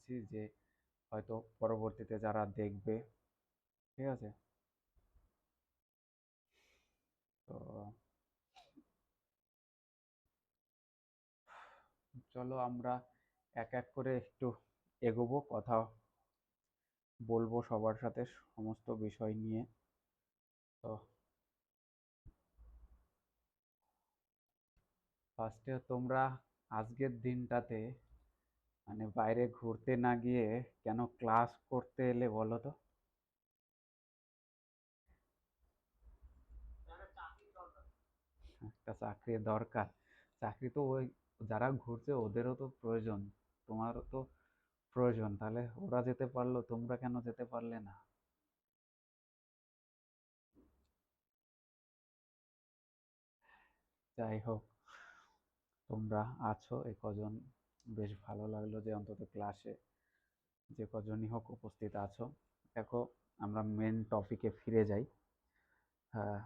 দিচ্ছি, যে হয়তো পরবর্তীতে যারা দেখবে, ঠিক আছে? তো চলো আমরা এক এক করে একটু এগোবো, কথা বলবো সবার সাথে সমস্ত বিষয় নিয়ে। তো ফার্স্টে তোমরা আজকের দিনটাতে মানে বাইরে ঘুরতে না গিয়ে কেন ক্লাস করতে এলে বলো তো? একটা চাকরির দরকার। চাকরি তো ওই যারা ঘুরছে ওদেরও তো প্রয়োজন, তোমারও তো প্রয়োজন। তাহলে ওরা যেতে পারলো, তোমরা কেন যেতে পারলে না? যাই হোক, তোমরা আছো এই কজন, বেশ ভালো লাগলো যে অন্তত ক্লাসে যে কজনই হোক উপস্থিত আছো। দেখো, আমরা মেন টপিকে ফিরে যাই। হ্যাঁ,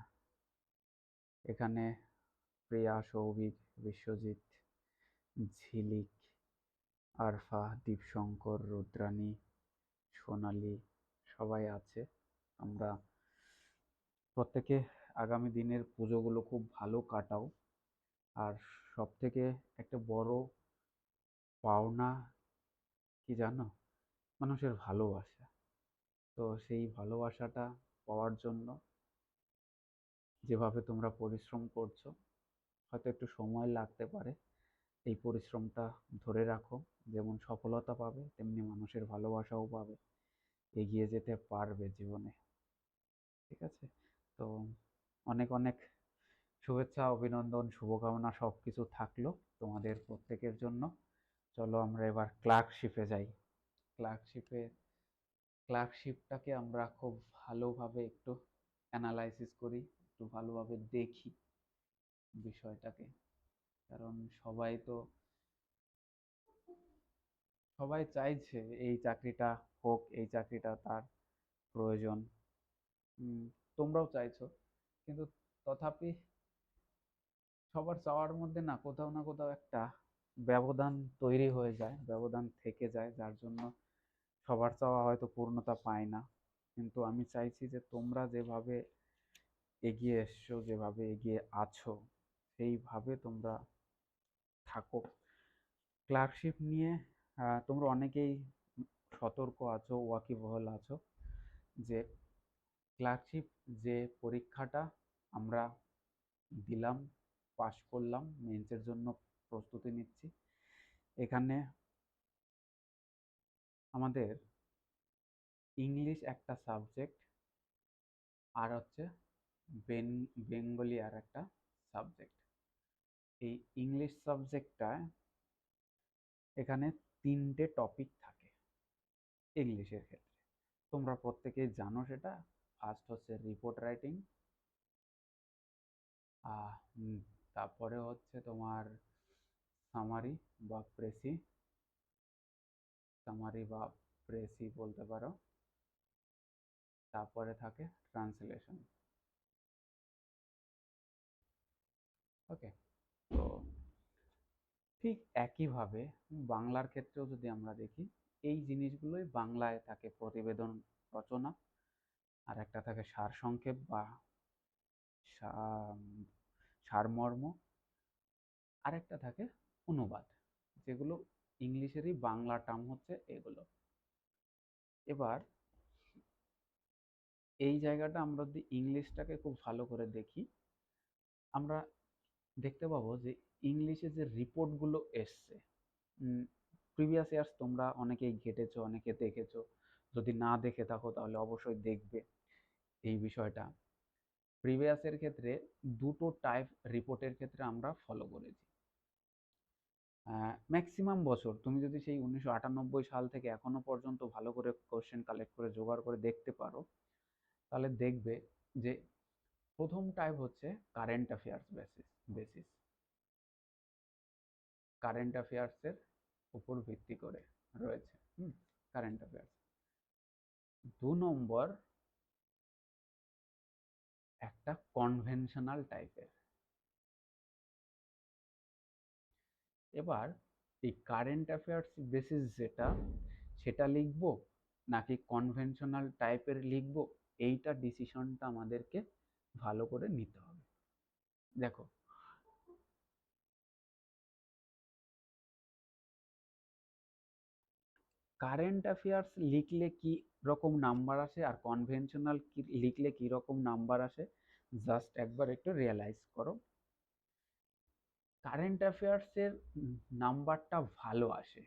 এখানে প্রিয়া, সৌভিক, বিশ্বজিৎ, ঝিলিক, আরফা, দীপশঙ্কর, রুদ্রাণী, সোনালী সবাই আছে। আমরা প্রত্যেকে আগামী দিনের পুজোগুলো খুব ভালো কাটাও। আর সব থেকে একটা বড় পাওনা কি জানো? মানুষের ভালোবাসা। তো সেই ভালোবাসাটা পাওয়ার জন্য যেভাবে তোমরা পরিশ্রম করছো, হয়তো একটু সময় লাগতে পারে, এই পরিশ্রমটা ধরে রাখো। যেমন সফলতা পাবে, তেমনি মানুষের ভালোবাসাও পাবে, এগিয়ে যেতে পারবে জীবনে। ঠিক আছে? তো অনেক অনেক শুভেচ্ছা, অভিনন্দন, শুভকামনা সব কিছু থাকলো তোমাদের প্রত্যেকের জন্য। চলো আমরা এবার ক্লার্কশিপে যাই। ক্লার্কশিপে ক্লার্কশিপটাকে আমরা খুব ভালোভাবে একটু অ্যানালাইসিস করি, একটু ভালোভাবে দেখি বিষয়টাকে। কারণ সবাই চাইছে এই চাকরিটা হোক, এই চাকরিটা তার প্রয়োজন। উম, তোমরাও চাইছো, কিন্তু তথাপি সবার চাওয়ার মধ্যে না কোথাও একটা ব্যবধান তৈরি হয়ে যায়, ব্যবধান থেকে যায়, যার জন্য সবার চাওয়া হয়তো পূর্ণতা পায় না। কিন্তু আমি চাইছি যে তোমরা যেভাবে এগিয়ে এসছো, যেভাবে এগিয়ে আছো, সেইভাবে তোমরা থাকো। ক্লার্কশিপ নিয়ে তোমরা অনেকেই সতর্ক আছো, ওয়াকিবহাল আছো যে ক্লার্কশিপ যে পরীক্ষাটা আমরা দিলাম, পাশ করলাম, মেন্সের জন্য প্রস্তুতি নিচ্ছি। এখানে আমাদের ইংলিশ একটা সাবজেক্ট, আর হচ্ছে বেঙ্গলি আর একটা সাবজেক্ট। এই ইংলিশ সাবজেক্টটা, এখানে তিনটে টপিক থাকে ইংলিশের ক্ষেত্রে। তোমরা প্রত্যেকেই জানো সেটা। ফার্স্ট হচ্ছে রিপোর্ট রাইটিং, আহ তারপরে হচ্ছে তোমার সামারি বা প্রেসি, সামারি বা প্রেসি বলতে পারো। তারপরে থাকে ট্রান্সলেশন। ওকে? তো ঠিক একইভাবে বাংলার ক্ষেত্রেও যদি আমরা দেখি, এই জিনিসগুলোই বাংলায় থাকে প্রতিবেদন রচনা, আর একটা থাকে সারসংক্ষেপ বা সারমর্ম, আরেকটা থাকে অনুবাদ, যেগুলো ইংলিশেরই বাংলা টার্ম হচ্ছে এগুলো। এবার এই জায়গাটা আমরা যদি ইংলিশটাকে খুব ভালো করে দেখি, আমরা দেখতে পাবো যে ইংলিশে যে রিপোর্টগুলো এসছে, প্রিভিয়াস ইয়ার্স তোমরা অনেকেই ঘেটেছো, অনেকে দেখেছো। যদি না দেখে থাকো তাহলে অবশ্যই দেখবে এই বিষয়টা। প্রিভিয়াসের ক্ষেত্রে দুটো টাইপ রিপোর্টের ক্ষেত্রে আমরা ফলো করেছি। ম্যাক্সিমাম বছর তুমি যদি সেই 1998 সাল থেকে এখনো পর্যন্ত ভালো করে কোশ্চেন কালেক্ট করে জোগাড় করে দেখতে পারো, তাহলে দেখবে যে প্রথম টাইপ হচ্ছে কারেন্ট অ্যাফেয়ার্স বেসিস, কারেন্ট অ্যাফেয়ার্সের উপর ভিত্তি করে রয়েছে। Current affairs. 2 নম্বর একটা কনভেনশনাল টাইপের। এবার এই কারেন্ট অ্যাফেয়ার্স বেসিস যেটা, সেটা লিখবো নাকি কনভেনশনাল টাইপের লিখবো, এইটা ডিসিশনটা আমাদেরকে ভালো করে নিতে হবে। দেখো, কারেন্ট অ্যাফেয়ার্স লিখলে কি রকম নাম্বার আসে আর কনভেনশনাল লিখলে কি রকম নাম্বার আসে, জাস্ট একবার একটু রিয়েলাইজ করো। কারেন্ট অ্যাফেয়ার্সের নাম্বারটা ভালো আসে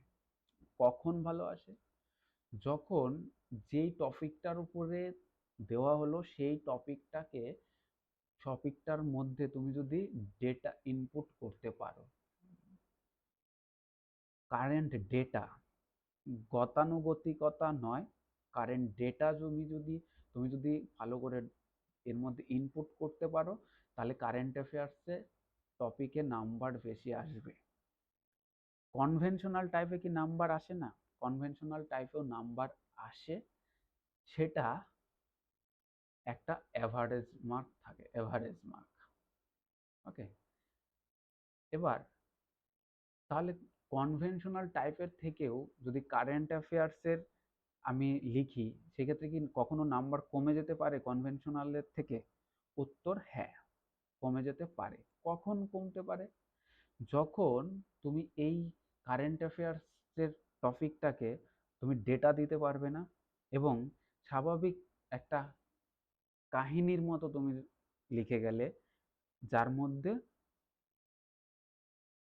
কখন ভালো আসে, যখন যেই টপিকটার উপরে দেওয়া হলো সেই টপিকটার মধ্যে তুমি যদি ডেটা ইনপুট করতে পারো, কারেন্ট ডেটা, গতানুগতিকতা নয়, কারেন্ট ডেটা তুমি যদি ভালো করে এর মধ্যে ইনপুট করতে পারো, তাহলে কারেন্ট অ্যাফেয়ার্সে টপিকে নাম্বার বেশি আসবে। কনভেনশনাল টাইপে কি নাম্বার আসে না? কনভেনশনাল টাইপেও নাম্বার আসে, সেটা একটা অ্যাভারেজ মার্ক থাকে, অ্যাভারেজ মার্ক। ওকে, এবার তাহলে কনভেনশনাল টাইপের থেকেও যদি কারেন্ট অ্যাফেয়ার্সের আমি লিখি, সেক্ষেত্রে কি কখনো নাম্বার কমে যেতে পারে কনভেনশনালের থেকে? উত্তর হ্যাঁ, কমে যেতে পারে। কখন কমতে পারে? যখন তুমি এই কারেন্ট অ্যাফেয়ার্সের টপিকটাকে তুমি ডেটা দিতে পারবে না, এবং স্বাভাবিক একটা কাহিনীর মতো তুমি লিখে গেলে, যার মধ্যে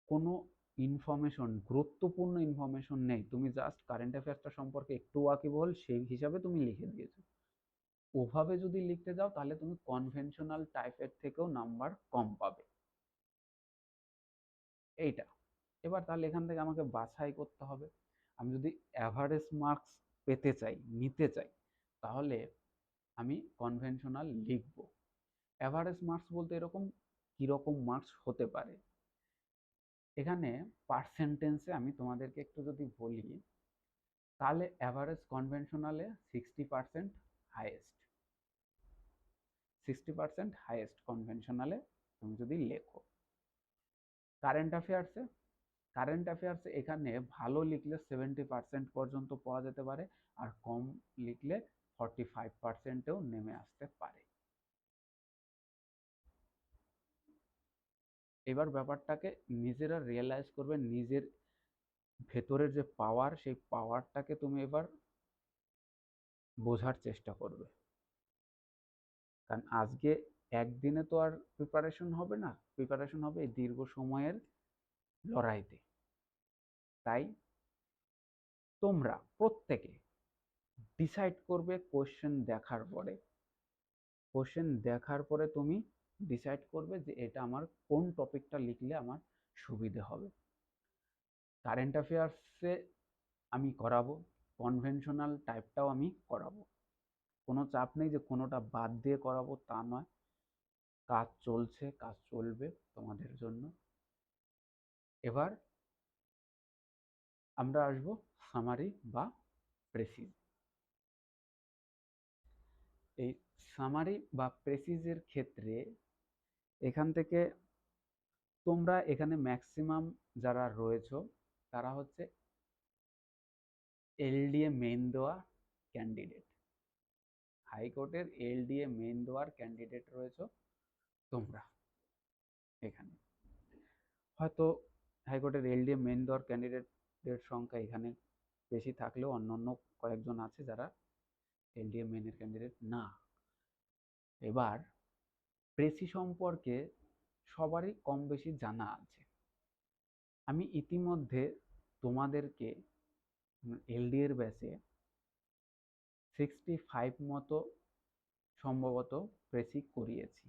কোনো ইনফরমেশন, গুরুত্বপূর্ণ ইনফরমেশন নেই, তুমি জাস্ট কারেন্ট অ্যাফেয়ার্সটা সম্পর্কে একটু ওয়াকিবহল সেই হিসাবে তুমি লিখে দিয়েছো, ওভাবে যদি লিখতে যাও তাহলে তুমি কনভেনশনাল টাইপের থেকেও নাম্বার কম পাবে। এইটা, এবার তাহলে এখান থেকে আমাকে বাছাই করতে হবে। আমি যদি অ্যাভারেজ মার্কস পেতে চাই, নিতে চাই, তাহলে আমি কনভেনশনাল লিখব। অ্যাভারেজ মার্কস বলতে এরকম কীরকম মার্কস হতে পারে, এখানে পার্সেন্টেন্সে আমি তোমাদেরকে একটু যদি বলি, তাহলে অ্যাভারেজ কনভেনশনালে 60% হাইয়েস্ট, 60% হাইয়েস্ট কনভেনশনালে তুমি যদি লেখো। কারেন্ট অ্যাফেয়ার্সে, কারেন্ট অ্যাফেয়ার্সে এখানে ভালো লিখলে 70% পর্যন্ত পাওয়া যেতে পারে, আর কম লিখলে 45%-এও নেমে আসতে পারে। এবার ব্যাপারটাকে নিজেরা রিয়েলাইজ করবে, নিজের ভেতরের যে পাওয়ার, সেই পাওয়ারটাকে তুমি এবার বোঝার চেষ্টা করবে। কারণ আজকে একদিনে তো আর প্রিপারেশন হবে না, প্রিপারেশন হবে এই দীর্ঘ সময়ের লড়াইতে। তাই তোমরা প্রত্যেকে ডিসাইড করবে কোশ্চেন দেখার পরে, কোশ্চেন দেখার পরে তুমি ডিসাইড করবে যে এটা আমার কোন টপিকটা লিখলে আমার সুবিধে হবে। কারেন্ট অ্যাফেয়ার্সে আমি করাবো, কনভেনশনাল টাইপটাও আমি করাবো, কোনো চাপ নেই যে কোনোটা বাদ দিয়ে করাবো তা নয়, কাজ চলছে, কাজ চলবে তোমাদের জন্য। এবার আমরা আসবো সামারি বা প্রেসিজ। এই সামারি বা প্রেসিজের ক্ষেত্রে এখান থেকে তোমরা এখানে ম্যাক্সিমাম যারা রয়েছো তারা হচ্ছে এলডিএ মেইন দেওয়া ক্যান্ডিডেট, হাইকোর্টের এলডিএ মেইন দেওয়ার ক্যান্ডিডেট রয়েছো তোমরা। এখানে হয়তো হাইকোর্টের এলডিএ মেইন দেওয়ার ক্যান্ডিডেটের সংখ্যা এখানে বেশি থাকলেও অন্যান্য কয়েকজন আছে যারা এলডিএ মেইনের ক্যান্ডিডেট না। এবার প্রেসি সম্পর্কে সবারই কম বেশি জানা আছে। আমি ইতিমধ্যে তোমাদেরকে এলডি এর ব্যাচে 65 মতো সম্ভবত প্রেসি করিয়েছি।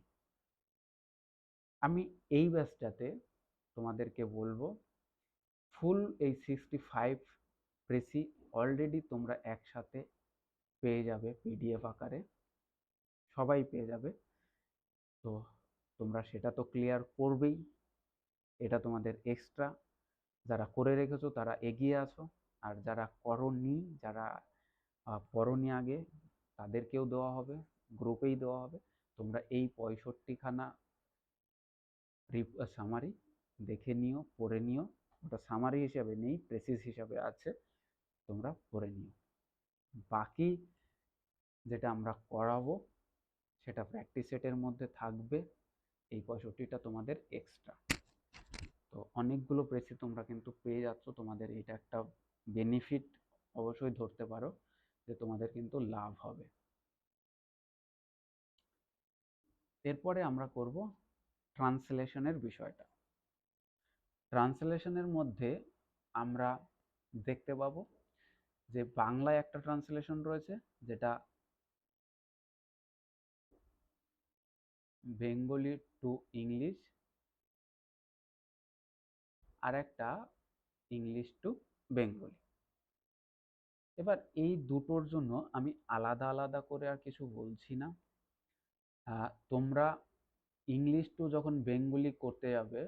আমি এই ব্যাচটাতে তোমাদেরকে বলবো ফুল এই 65 প্রেসি অলরেডি তোমরা একসাথে পেয়ে যাবে পিডিএফ আকারে, সবাই পেয়ে যাবে। তো তোমরা সেটা তো ক্লিয়ার করবেই, এটা তোমাদের এক্সট্রা। যারা করে রেখেছো তারা এগিয়ে আছো, আর যারা করনি, যারা পড়নি আগে, তাদেরকেও দেওয়া হবে, গ্রুপেই দেওয়া হবে। তোমরা এই 65খানা সামারি দেখে নিও, পড়ে নিও। ওটা সামারি হিসাবে নেই, প্রেসিস হিসাবে আছে। তোমরা পড়ে নিও। বাকি যেটা আমরা করাবো সেটা প্র্যাকটিস সেটের মধ্যে থাকবে। এই 65টা তোমাদের এক্সট্রা। তো অনেকগুলো প্রেসি তোমরা কিন্তু পেয়ে যাচ্ছ, তোমাদের এটা একটা বেনিফিট অবশ্যই ধরতে পারো যে তোমাদের কিন্তু লাভ হবে। এরপরে আমরা করব ট্রান্সলেশনের বিষয়টা। ট্রান্সলেশনের মধ্যে আমরা দেখতে পাবো যে বাংলায় একটা ট্রান্সলেশন রয়েছে, যেটা বেঙ্গলি টু ইংলিশ, আর একটা ইংলিশ টু বেঙ্গলি। এবার এই দুটোর জন্য আমি আলাদা আলাদা করে আর কিছু বলছি না। তোমরা ইংলিশ টু যখন বেঙ্গলি করতে যাবে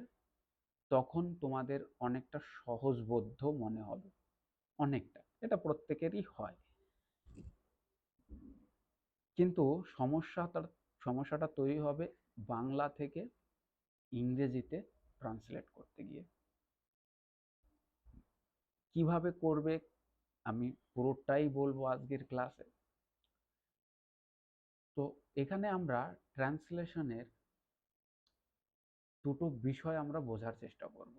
তখন তোমাদের অনেকটা সহজবোধ্য মনে হবে, অনেকটা, এটা প্রত্যেকেরই হয়। কিন্তু সমস্যাটা তৈরি হবে বাংলা থেকে ইংরেজিতে ট্রান্সলেট করতে গিয়ে। কিভাবে করবে আমি পুরোটাই বলবো আজকের ক্লাসে। তো এখানে আমরা ট্রান্সলেশনের দুটো বিষয় আমরা বোঝার চেষ্টা করব,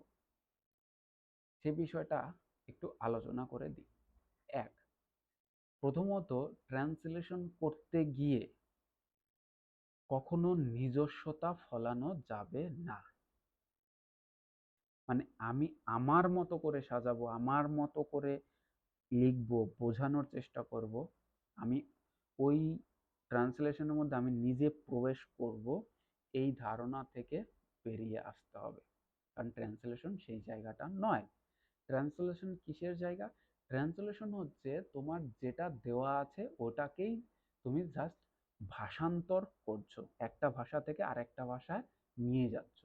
সে বিষয়টা একটু আলোচনা করে দিই। এক, প্রথমত ট্রান্সলেশন করতে গিয়ে কখনো নিজস্বতা ফলানো যাবে না। মানে আমি আমার মতো করে সাজাবো, আমার মতো করে লিখবো, বোঝানোর চেষ্টা করব, আমি ওই ট্রান্সলেশনের মধ্যে আমি নিজে প্রবেশ করব, এই ধারণা থেকে বেরিয়ে আসতে হবে। কারণ ট্রান্সলেশন সেই জায়গাটা নয়। ট্রান্সলেশন কিসের জায়গা? ট্রান্সলেশন হচ্ছে তোমার যেটা দেওয়া আছে ওটাকেই তুমি জাস্ট ভাষান্তর করছো, একটা ভাষা থেকে আরেকটা ভাষায় নিয়ে যাচ্ছ।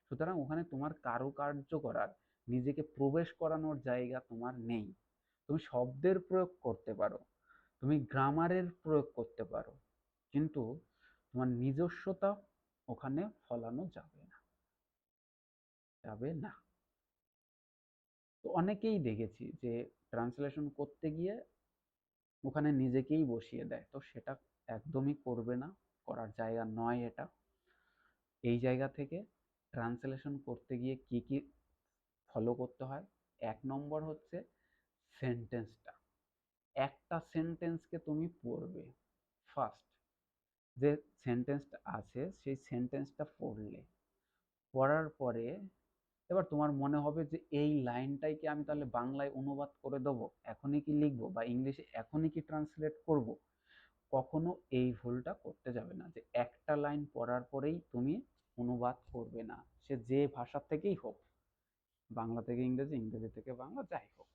সুতরাং ওখানে তোমার কারুকার্য করার, নিজেকে প্রবেশ করানোর জায়গা তোমার নেই। তুমি শব্দের প্রয়োগ করতে পারো, তুমি গ্রামারের প্রয়োগ করতে পারো, কিন্তু তোমার নিজস্বতা ওখানে ফলানো যাবে না, যাবে না। তো অনেকেই দেখেছি যে ট্রান্সলেশন করতে গিয়ে ওখানে নিজেকেই বসিয়ে দেয়, তো সেটা একদমই করবে না, করার জায়গা নয় এটা। এই জায়গা থেকে ট্রান্সলেশন করতে গিয়ে কি কি ফলো করতে হয়? 1 নম্বর হচ্ছে সেন্টেন্সটা। একটা সেন্টেন্সকে তুমি পড়বে, ফার্স্ট যে সেন্টেন্সটা আছে সেই সেন্টেন্সটা পড়লে, পড়ার পরে এবার তোমার মনে হবে যে এই লাইনটাই কি আমি তাহলে বাংলায় অনুবাদ করে দেবো, এখনই কি লিখবো, বা ইংলিশে এখনই কি ট্রান্সলেট করব। কখনো এই ভুলটা করতে যাবে না যে একটা লাইন পড়ার পরেই তুমি অনুবাদ করবে না, সে যে ভাষা থেকেই হোক, বাংলা থেকে ইংরেজি, ইংরেজি থেকে বাংলা, যাই হোক,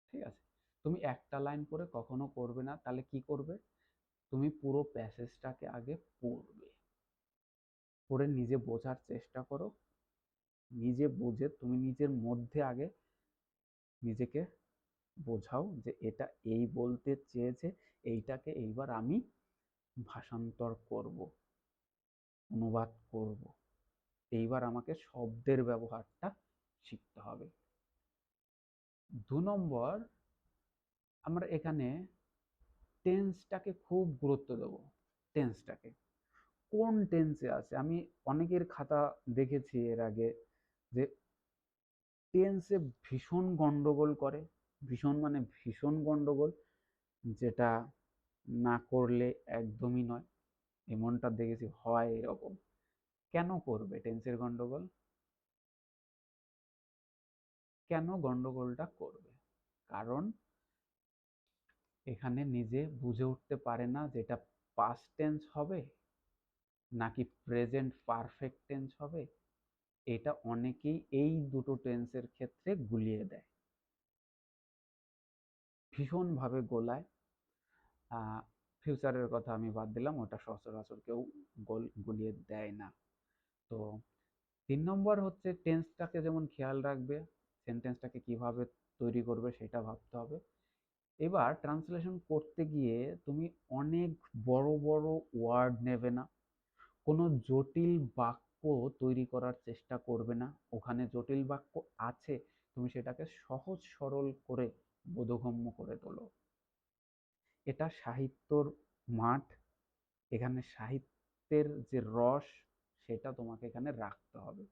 ঠিক আছে? তুমি একটা লাইন পড়ে কখনো করবে না। তাহলে কি করবে? তুমি পুরো প্যাসেজটাকে আগে পড়বে, পড়ে নিজে বোঝার চেষ্টা করো। নিজে বুঝে তুমি নিজের মধ্যে আগে নিজেকে বোঝাও যে এটা এই বলতে চেয়েছে, এইটাকে এইবার আমি ভাষান্তর করব, অনুবাদ করব। এইবার আমাকে শব্দের ব্যবহারটা শিখতে হবে। 2 নম্বর, আমরা এখানে টেন্সটাকে খুব গুরুত্ব দেব। টেন্সটাকে কোন টেন্সে আছে, আমি অনেকের খাতা দেখেছি এর আগে যে টেন্সে ভীষণ গন্ডগোল করে, ভীষণ মানে ভীষণ গন্ডগোল, যেটা না করলে একদমই নয়, এমনটা দেখেছি হয় এরকম। কেন করবে টেন্সের গন্ডগোল? কেন গন্ডগোলটা করবে? কারণ এখানে নিজে বুঝে উঠতে পারে না যে এটা পাস্ট টেন্স হবে নাকি প্রেজেন্ট পারফেক্ট টেন্স হবে। এটা অনেকেই এই দুটো টেন্সের ক্ষেত্রে গুলিয়ে দেয়, ভীষণভাবে গোলায়। ফিউচারের কথা আমি বাদ দিলাম, ওটা সচরাচর কেউ গুলিয়ে দেয় না। তো 3 নম্বর হচ্ছে টেন্সটাকে যেমন খেয়াল রাখবে, সেন্টেন্সটাকে কিভাবে তৈরি করবে সেটা ভাবতে হবে। এবার ট্রান্সলেশন করতে গিয়ে তুমি অনেক বড় বড় ওয়ার্ড নেবে না, কোনো জটিল বাক্য তৈরি করার চেষ্টা করবে না। ওখানে জটিল বাক্য আছে, তুমি সেটাকে সহজ সরল করে বোধগম্য করে তোলো। এটা সাহিত্যর মাঠ, এখানে সাহিত্যের যে রস সেটা তোমাকে এখানে রাখতে হবে।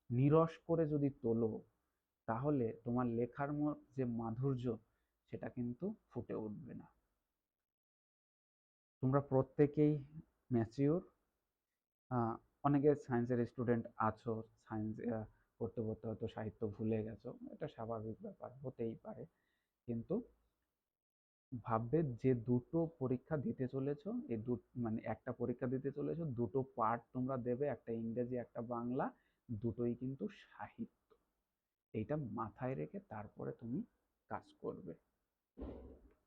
নিরস করে যদি তোলো তাহলে তোমার লেখার যে মাধুর্য সেটা কিন্তু ফুটে উঠবে না। তোমরা প্রত্যেকেই ম্যাচিওর, অনেকে সায়েন্সের স্টুডেন্ট আছো, সায়েন্স পড়তে পড়তে হয়তো সাহিত্য ভুলে গেছো, এটা স্বাভাবিক ব্যাপার, হতেই পারে। কিন্তু ভাববে যে দুটো পরীক্ষা দিতে চলেছো, এই মানে একটা পরীক্ষা দিতে চলেছো, দুটো পার্ট তোমরা দেবে, একটা ইংরেজি একটা বাংলা, দুটোই কিন্তু সাহিত্য। এইটা মাথায় রেখে তারপরে তুমি কাজ করবে।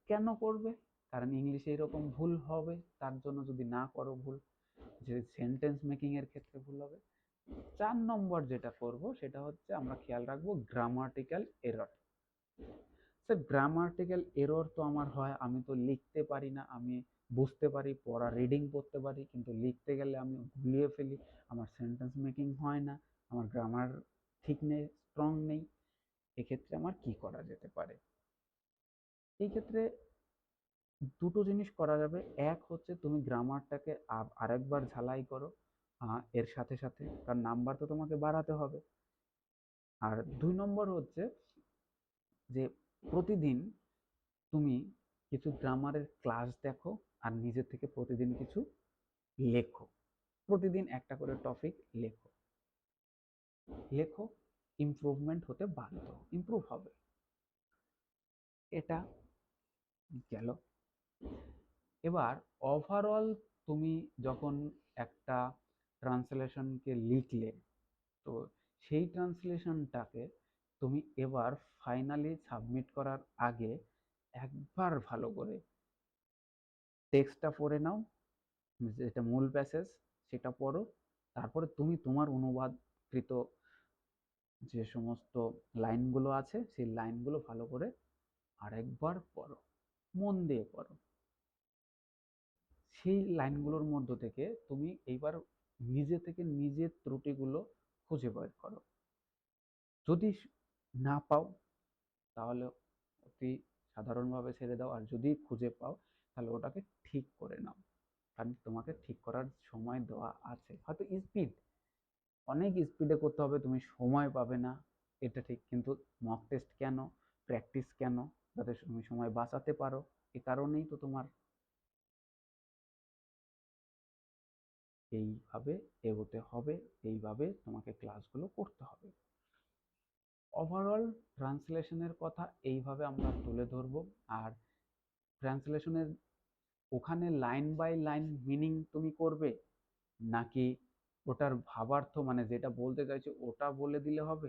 কেন করবে? কারণ ইংলিশে এরকম ভুল হবে, তার জন্য যদি না করো ভুল, যে সেন্টেন্স মেকিং এর ক্ষেত্রে ভুল হবে। 4 নম্বর যেটা করব সেটা হচ্ছে আমরা খেয়াল রাখবো grammatical error. Sir grammatical error তো আমার হয়, আমি তো লিখতে পারি না, আমি বুঝতে পারি, পড়া রিডিং পড়তে পারি, কিন্তু লিখতে গেলে আমি গুলিয়ে ফেলি, আমার সেন্টেন্স মেকিং হয় না, আমার গ্রামার ঠিক নেই, স্ট্রং নেই। এক্ষেত্রে আমার কি করা যেতে পারে? এই ক্ষেত্রে দুটো জিনিস করা যাবে। এক হচ্ছে তুমি গ্রামারটাকে আরেকবার ঝালাই করো, এর সাথে সাথে, কারণ নাম্বার তো তোমাকে বাড়াতে হবে। আর 2 নম্বর হচ্ছে যে প্রতিদিন তুমি কিছু গ্রামারের ক্লাস দেখো আর নিজে থেকে প্রতিদিন কিছু লেখো। প্রতিদিন একটা করে টপিক লেখো, লেখো, ইমপ্রুভমেন্ট হতে বাধ্য, ইমপ্রুভ হবে। এটা গেল। এবার ওভারঅল তুমি যখন একটা ট্রান্সলেশনকে লিখলে, তো সেই ট্রান্সলেশনটাকে তুমি এবার ফাইনালি সাবমিট করার আগে একবার ভালো করে টেক্সটটা পড়ে নাও, যেটা মূল প্যাসেজ সেটা পড়ো। তারপরে তুমি তোমার অনুবাদকৃত যে সমস্ত লাইনগুলো আছে সেই লাইনগুলো ভালো করে আরেকবার পড়ো, মন দিয়ে পড়ো। সেই লাইনগুলোর মধ্য থেকে তুমি এইবার নিজে থেকে নিজের ত্রুটিগুলো খুঁজে বের করো। যদি না পাও তাহলে অতি সাধারণভাবে ছেড়ে দাও, আর যদি খুঁজে পাও তাহলে ওটাকে ঠিক করে নাও, কারণ তোমাকে ঠিক করার সময় দেওয়া আছে। হয়তো স্পিড, অনেক স্পিডে করতে হবে, তুমি সময় পাবে না, এটা ঠিক, কিন্তু মক টেস্ট কেন, প্র্যাকটিস কেন, যাতে তুমি সময় বাঁচাতে পারো, এ কারণেই তো তোমার এইভাবে এগোতে হবে, এইভাবে তোমাকে ক্লাসগুলো করতে হবে। ওভারঅল ট্রান্সলেশনের কথা এইভাবে আমরা তুলে ধরবো। আর ট্রান্সলেশনের ওখানে লাইন বাই লাইন মিনিং তুমি করবে, নাকি ওটার ভাবার্থ মানে যেটা বলতে চাইছে ওটা বলে দিলে হবে,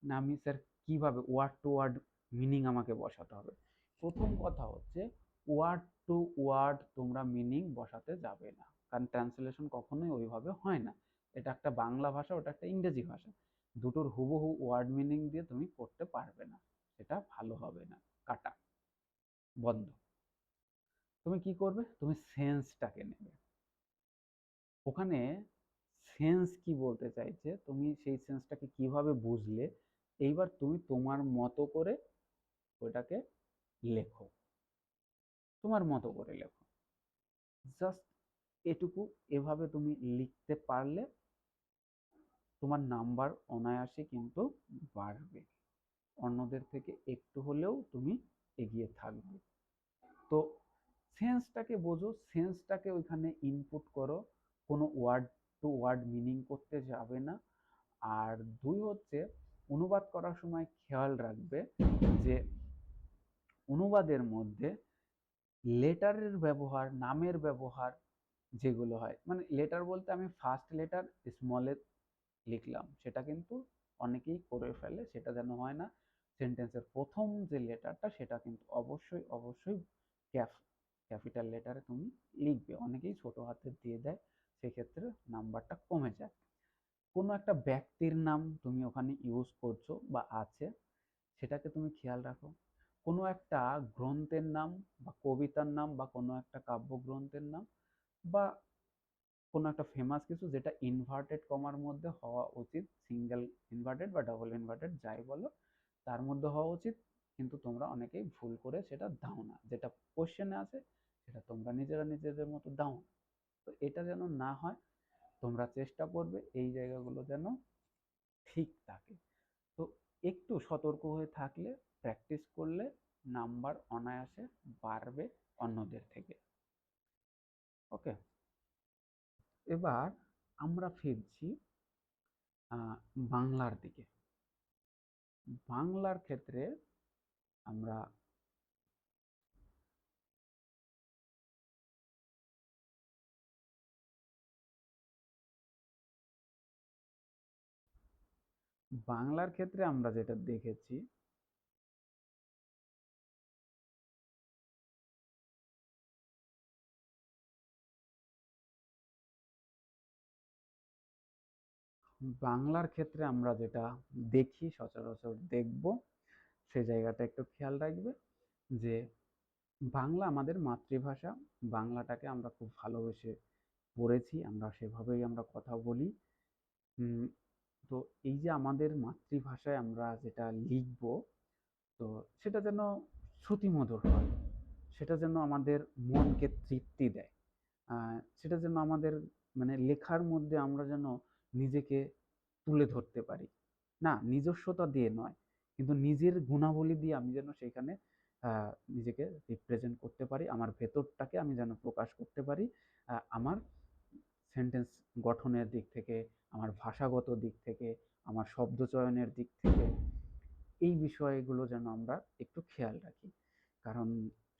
না আমি স্যার কিভাবে ওয়ার্ড টু ওয়ার্ড মিনিং আমাকে বসাতে হবে? প্রথম কথা হচ্ছে ওয়ার্ড টু ওয়ার্ড তোমরা মিনিং বসাতে যাবে না, কারণ ট্রান্সলেশন কখনোই ওইভাবে হয় না। এটা একটা বাংলা ভাষা, ওটা একটা ইংরেজি ভাষা, দুটোর হুবহু ওয়ার্ড মিনিং দিয়ে তুমি করতে পারবে না, সেটা ভালো হবে না, কাটা, বন্ধ। তুমি কি করবে? তুমি সেন্সটাকে নেবে, ওখানে সেন্স কি বলতে চাইছে, তুমি সেই সেন্সটাকে কিভাবে বুঝলে, এইবার তুমি তোমার মতো করে ওইটাকে লেখো, তোমার মতো করে লেখো। জাস্ট এটুকু, এভাবে তুমি লিখতে পারলে তোমার নাম্বার অনায়াসে কিন্তু বাড়বে, অন্যদের থেকে একটু হলেও তুমি এগিয়ে থাকবে। তো সেন্সটাকে বোঝো, সেন্সটাকে ওইখানে ইনপুট করো, কোনো ওয়ার্ড টু ওয়ার্ড মিনিং করতে যাবে না। আর 2 হচ্ছে অনুবাদ করার সময় খেয়াল রাখবে যে অনুবাদের মধ্যে লেটারের ব্যবহার, নামের ব্যবহার যেগুলো হয়, মানে লেটার বলতে আমি ফার্স্ট লেটার স্মলে লিখলাম, সেটা কিন্তু অনেকেই করে ফেলে, সেটা যেন হয় না। সেন্টেন্সের প্রথম যে লেটারটা সেটা কিন্তু অবশ্যই অবশ্যই ক্যাপিটাল লেটারে তুমি লিখবে, অনেকেই ছোট হাতের দিয়ে দেয়, সেক্ষেত্রে নাম্বারটা কমে যায়। কোনো একটা ব্যক্তির নাম তুমি ওখানে ইউজ করছো বা আছে, সেটাকে তুমি খেয়াল রাখো। কোনো একটা গ্রন্থের নাম বা কবিতার নাম বা কোনো একটা কাব্যগ্রন্থের নাম বা কোনো একটা ফেমাস কিছু যেটা ইনভার্টেড কমার মধ্যে হওয়া উচিত, সিঙ্গেল ইনভার্টেড বা ডাবল ইনভার্টেড যাই বলো, তার মধ্যে হওয়া উচিত, কিন্তু তোমরা অনেকেই ভুল করে সেটা দাও না, যেটা কোশ্চেনে আছে সেটা তোমরা নিজেরা নিজেদের মতো দাও না। তো এটা যেন না হয়, তোমরা চেষ্টা করবে এই জায়গাগুলো যেন ঠিক থাকে। তো একটু সতর্ক হয়ে থাকলে, প্র্যাকটিস করলে নাম্বার অনায়াসে বাড়বে অন্যদের থেকে। ওকে, এবার আমরা ফিরছি বাংলার দিকে। বাংলার ক্ষেত্রে আমরা বাংলার ক্ষেত্রে আমরা যেটা দেখেছি, বাংলার ক্ষেত্রে আমরা যেটা দেখি, সচরাচর দেখব, সে জায়গাটা একটু খেয়াল রাখবে যে বাংলা আমাদের মাতৃভাষা। বাংলাটাকে আমরা খুব ভালোবেসে পড়েছি, আমরা সেভাবেই আমরা কথা বলি। তো এই যে আমাদের মাতৃভাষায় আমরা যেটা লিখব, তো সেটা যেন শ্রুতিমধুর হয়, সেটা যেন আমাদের মনকে তৃপ্তি দেয়, সেটা যেন আমাদের মানে লেখার মধ্যে আমরা যেন নিজেকে তুলে ধরতে পারি। না নিজস্বতা দিয়ে নয়, কিন্তু নিজের গুণাবলী দিয়ে আমি যেন সেখানে নিজেকে রিপ্রেজেন্ট করতে পারি, আমার ভেতরটাকে আমি যেন প্রকাশ করতে পারি। আমার সেন্টেন্স গঠনের দিক থেকে, আমার ভাষাগত দিক থেকে, আমার শব্দচয়নের দিক থেকে, এই বিষয়গুলো যেন আমরা একটু খেয়াল রাখি। কারণ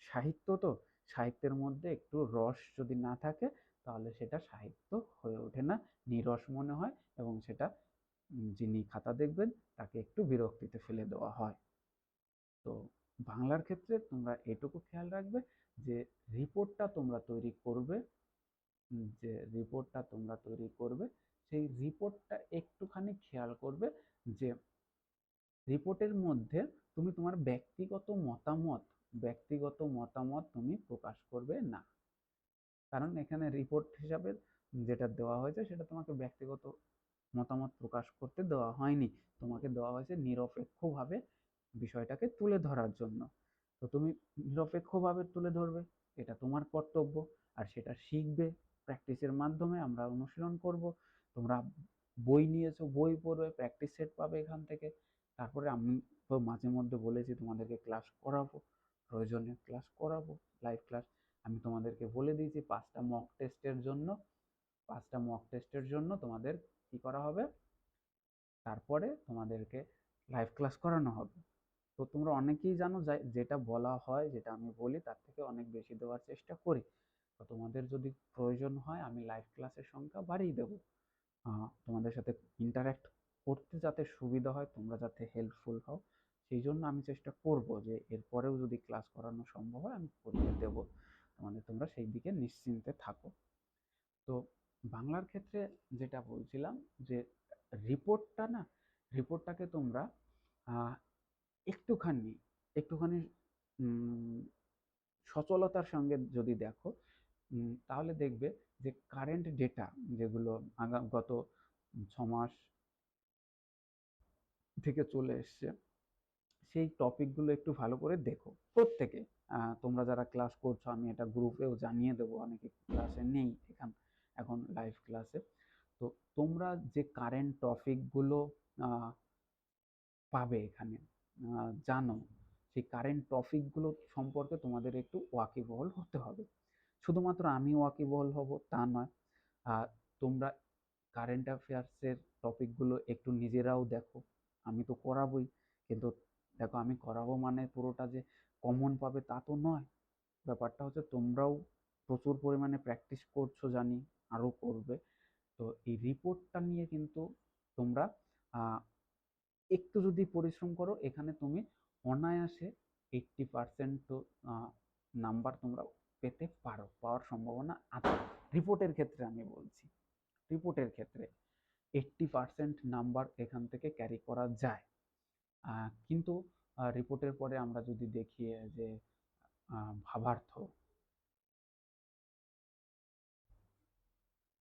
সাহিত্য তো, সাহিত্যের মধ্যে একটু রস যদি না থাকে তাহলে সেটা সাহিত্য হয়ে ওঠে না, নিরস মনে হয়, এবং সেটা যিনি খাতা দেখবেন তাকে একটু বিরক্তিতে ফেলে দেওয়া হয়। তো বাংলার ক্ষেত্রে তোমরা এটুকু খেয়াল রাখবে যে রিপোর্টটা তোমরা তৈরি করবে, যে রিপোর্টটা তোমরা তৈরি করবে সেই রিপোর্টটা একটুখানি খেয়াল করবে যে রিপোর্টের মধ্যে তুমি তোমার ব্যক্তিগত মতামত তুমি প্রকাশ করবে না। কারণ এখানে রিপোর্ট হিসাবে যেটা দেওয়া হয়েছে সেটা তোমাকে ব্যক্তিগত মতামত প্রকাশ করতে দেওয়া হয়নি, তোমাকে দেওয়া হয়েছে নিরপেক্ষভাবে বিষয়টাকে তুলে ধরার জন্য। তো তুমি নিরপেক্ষভাবে তুলে ধরবে, এটা তোমার কর্তব্য, আর সেটা শিখবে প্র্যাকটিসের মাধ্যমে। আমরা অনুশীলন করব, তোমরা বই নিয়েছো, বই পড়বে, প্র্যাকটিস সেট পাবে এখান থেকে। তারপরে আমি তো মাঝে মধ্যে বলেছি তোমাদেরকে ক্লাস করাবো, প্রয়োজনীয় ক্লাস করাবো, লাইভ ক্লাস। আমি তোমাদেরকে বলে দিয়েছি 5টা মক টেস্টের জন্য তোমাদের কি করা হবে, তারপরে তোমাদেরকে লাইভ ক্লাস করানো হবে। তো তোমরা অনেকেই জানো যেটা বলা হয়, যেটা আমি বলি তার থেকে অনেক বেশি দেওয়ার চেষ্টা করি। তো তোমাদের যদি প্রয়োজন হয় আমি লাইভ ক্লাসের সংখ্যা বাড়িয়ে দেবো, তোমাদের সাথে ইন্টারাক্ট করতে যাতে সুবিধা হয়, তোমরা যাতে হেল্পফুল হও, সেই জন্য আমি চেষ্টা করব যে এরপরেও যদি ক্লাস করানো সম্ভব হয় আমি করিয়ে দেবো। তোমরা সেই দিকে নিশ্চিন্তে থাকো। তো বাংলার ক্ষেত্রে যেটা বলছিলাম যে রিপোর্টটা না, রিপোর্টটাকে তোমরা আহ, একটুখানি একটুখানি সচলতার সঙ্গে যদি দেখো, তাহলে দেখবে যে কারেন্ট ডেটা যেগুলো গত 6 মাস থেকে চলে এসছে, সেই টপিকগুলো একটু ভালো করে দেখো প্রত্যেকে। তোমরা যারা ক্লাস করছো, আমি এটা গ্রুপেও জানিয়ে দেবো, অনেকে ক্লাসে নেই এখন লাইভ ক্লাসে। তো তোমরা যে কারেন্ট টপিকগুলো পাবে এখানে, জানো, সেই কারেন্ট টপিকগুলো সম্পর্কে তোমাদের একটু ওয়াকিবহল হতে হবে। শুধুমাত্র আমি ওয়াকিবহল হব তা নয়, তোমরা কারেন্ট অ্যাফেয়ার্সের টপিকগুলো একটু নিজেরাও দেখো। আমি তো করাবোই, কিন্তু দেখো আমি করাবো মানে পুরোটা যে কমন পাবে তা তো নয়। ব্যাপারটা হচ্ছে তোমরাও প্রচুর পরিমাণে প্র্যাকটিস করছো জানি, আরও করবে। তো এই রিপোর্টটা নিয়ে কিন্তু তোমরা একটু যদি পরিশ্রম করো, এখানে তুমি অনায়াসে 80% তো নাম্বার তোমরা পেতে পারো, পাওয়ার সম্ভাবনা আছে। রিপোর্টের ক্ষেত্রে আমি বলছি, রিপোর্টের ক্ষেত্রে 80% নাম্বার এখান থেকে ক্যারি করা যায়। কিন্তু রিপোর্টের পরে আমরা যদি দেখি যে ভাবার্থ,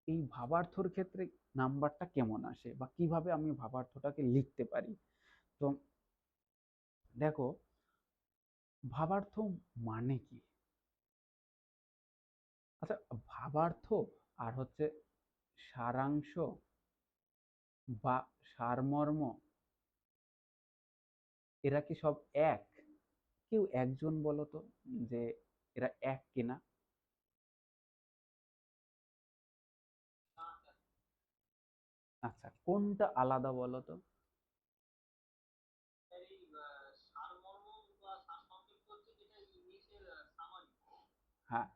এই ভাবার্থর ক্ষেত্রে নাম্বারটা কেমন আসে বা কিভাবে আমি ভাবার্থটাকে লিখতে পারি। তো দেখো, ভাবার্থ মানে কি? আচ্ছা, ভাবার্থ আর হচ্ছে সারাংশ বা সারমর্ম, এরা কি সব এক? কেউ একজন বলো তো যে এরা এক কিনা। আচ্ছা, কোনটা আলাদা বলো তো? হ্যাঁ,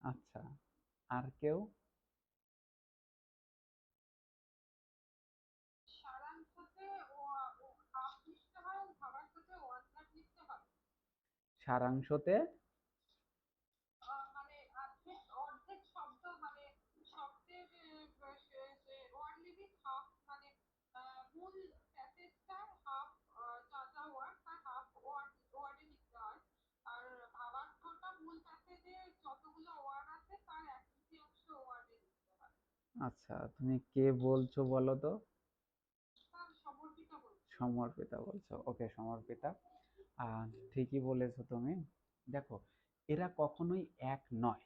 আচ্ছা, আর কেউ? সারাংশতে আচ্ছা, তুমি কে বলছো বলো তো? সমর্পিতা বলছো, ওকে, সমর্পিতা। ঠিকই বলেছো তুমি। দেখো, এরা কখনোই এক নয়।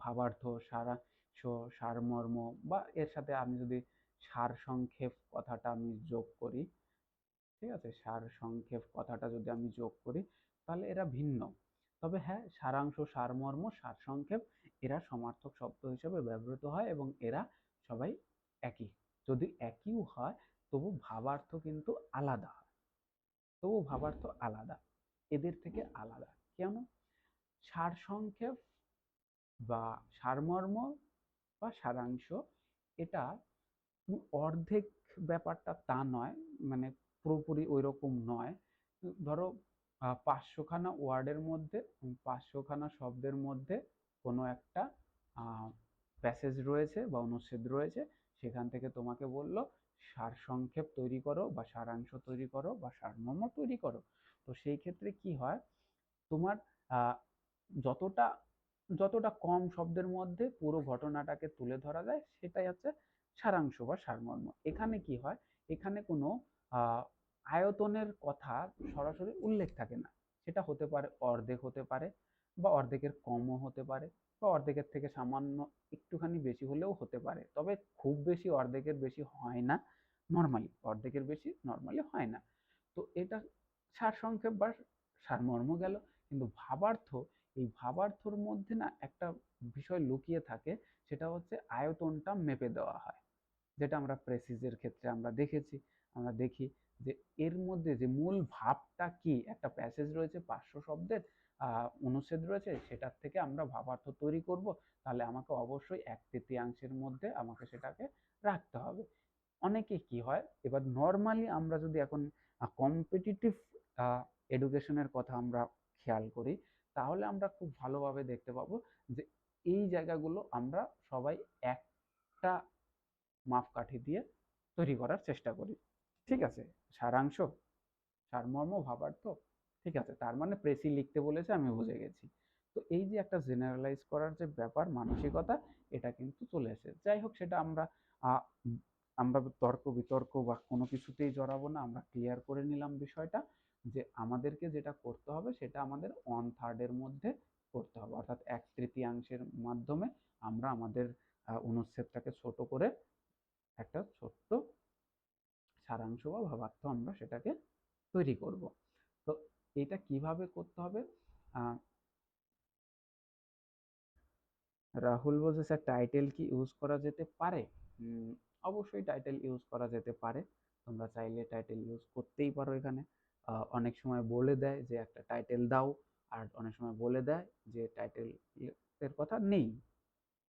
ভাবার্থ, সারাংশ, সারমর্ম, বা এর সাথে আমি যদি সারসংক্ষেপ কথাটা আমি যোগ করি, ঠিক আছে, সারসংক্ষেপ কথাটা যদি আমি যোগ করি, তাহলে এরা ভিন্ন। তবে হ্যাঁ, সারাংশ, সারমর্ম, সারসংক্ষেপ, এরা সমার্থক শব্দ হিসেবে ব্যবহৃত হয় এবং এরা সবাই একই। যদি একইও হয়, তবু ভাবার্থ কিন্তু আলাদা হয়। তবু ভাবার্থ আলাদা, এদের থেকে আলাদা। কেন? সারসংক্ষেপ বা সারমর্ম বা সারাংশ, এটা অর্ধেক ব্যাপারটা তা নয়, মানে পুরোপুরি ওই রকম নয়। ধরো, 500 খানা ওয়ার্ডের মধ্যে, 500 খানা শব্দের মধ্যে কোনো একটা প্যাসেজ রয়েছে বা অনুচ্ছেদ রয়েছে, সেখান থেকে তোমাকে বললো সারসংক্ষেপ তৈরি করো বা সারাংশ তৈরি করো বা সারমর্ম তৈরি করো। তো সেই ক্ষেত্রে কি হয়, তোমার আহ, যতটা যতটা কম শব্দের মধ্যে পুরো ঘটনাটাকে তুলে ধরা যায়, সেটাই হচ্ছে সারাংশ বা সারমর্ম। এখানে কি হয়, এখানে কোনো আহ, আয়তনের কথা সরাসরি উল্লেখ থাকে না। সেটা হতে পারে অর্ধেক, হতে পারে বা অর্ধেকের কমও হতে পারে, বা অর্ধেকের থেকে সামান্য একটুখানি বেশি হলেও হতে পারে। তবে খুব বেশি অর্ধেকের বেশি হয় না, নর্মালি অর্ধেকের বেশি নর্মালি হয় না। তো এটা সারসংক্ষেপ বা সারমর্ম গেল। কিন্তু ভাবার্থ, এই ভাবার্থর মধ্যে না একটা বিষয় লুকিয়ে থাকে, সেটা হচ্ছে আয়তনটা মেপে দেওয়া হয়। যেটা আমরা প্রেসিজের ক্ষেত্রে আমরা দেখেছি, আমরা দেখি যে এর মধ্যে যে মূল ভাবটা কি, একটা প্যাসেজ রয়েছে 500 শব্দের, অনুচ্ছেদ রয়েছে, সেটার থেকে আমরা ভাবার্থ তৈরি করব, তাহলে আমাকে অবশ্যই 1/3 মধ্যে আমাকে সেটাকে রাখতে হবে। অনেকে কি হয়, এবার নর্মালি আমরা যদি এখন কম্পিটিটিভ এডুকেশনের কথা আমরা খেয়াল করি, তাহলে আমরা খুব ভালোভাবে দেখতে পাবো যে এই জায়গাগুলো আমরা সবাই একটা মাপকাঠি দিয়ে তৈরি করার চেষ্টা করি। ঠিক আছে, সারাংশ, সারমর্ম, ভাবার্থ, ঠিক আছে, তার মানে প্রেসি লিখতে বলেছে, আমি বুঝে গেছি। তো এই যে একটা জেনারেলাইজ করার যে ব্যাপার, মানসিকতা, এটা কিন্তু চলে এসে, যাই হোক, সেটা আমরা আহ, আমরা তর্ক বিতর্ক বা কোনো কিছুতেই জড়াবো না। আমরা ক্লিয়ার করে নিলাম বিষয়টা, যে আমাদেরকে যেটা করতে হবে সেটা আমাদের 1/3-এর মধ্যে করতে হবে, অর্থাৎ 1/3 মাধ্যমে আমরা আমাদের অনুচ্ছেদটাকে ছোট করে একটা ছোট্ট সারাংশ বা ভাবার্থ আমরা সেটাকে তৈরি করব। তো এটা কিভাবে করতে হবে? আহ, রাহুল বলছে, স্যার টাইটেল কি ইউজ করা যেতে পারে? অবশ্যই টাইটেল ইউজ করা যেতে পারে। তোমরা চাইলে টাইটেল ইউজ করতেই পারো এখানে। অনেক সময় বলে দেয় যে একটা টাইটেল দাও, আর অনেক সময় বলে দেয় যে টাইটেল এর কথা নেই,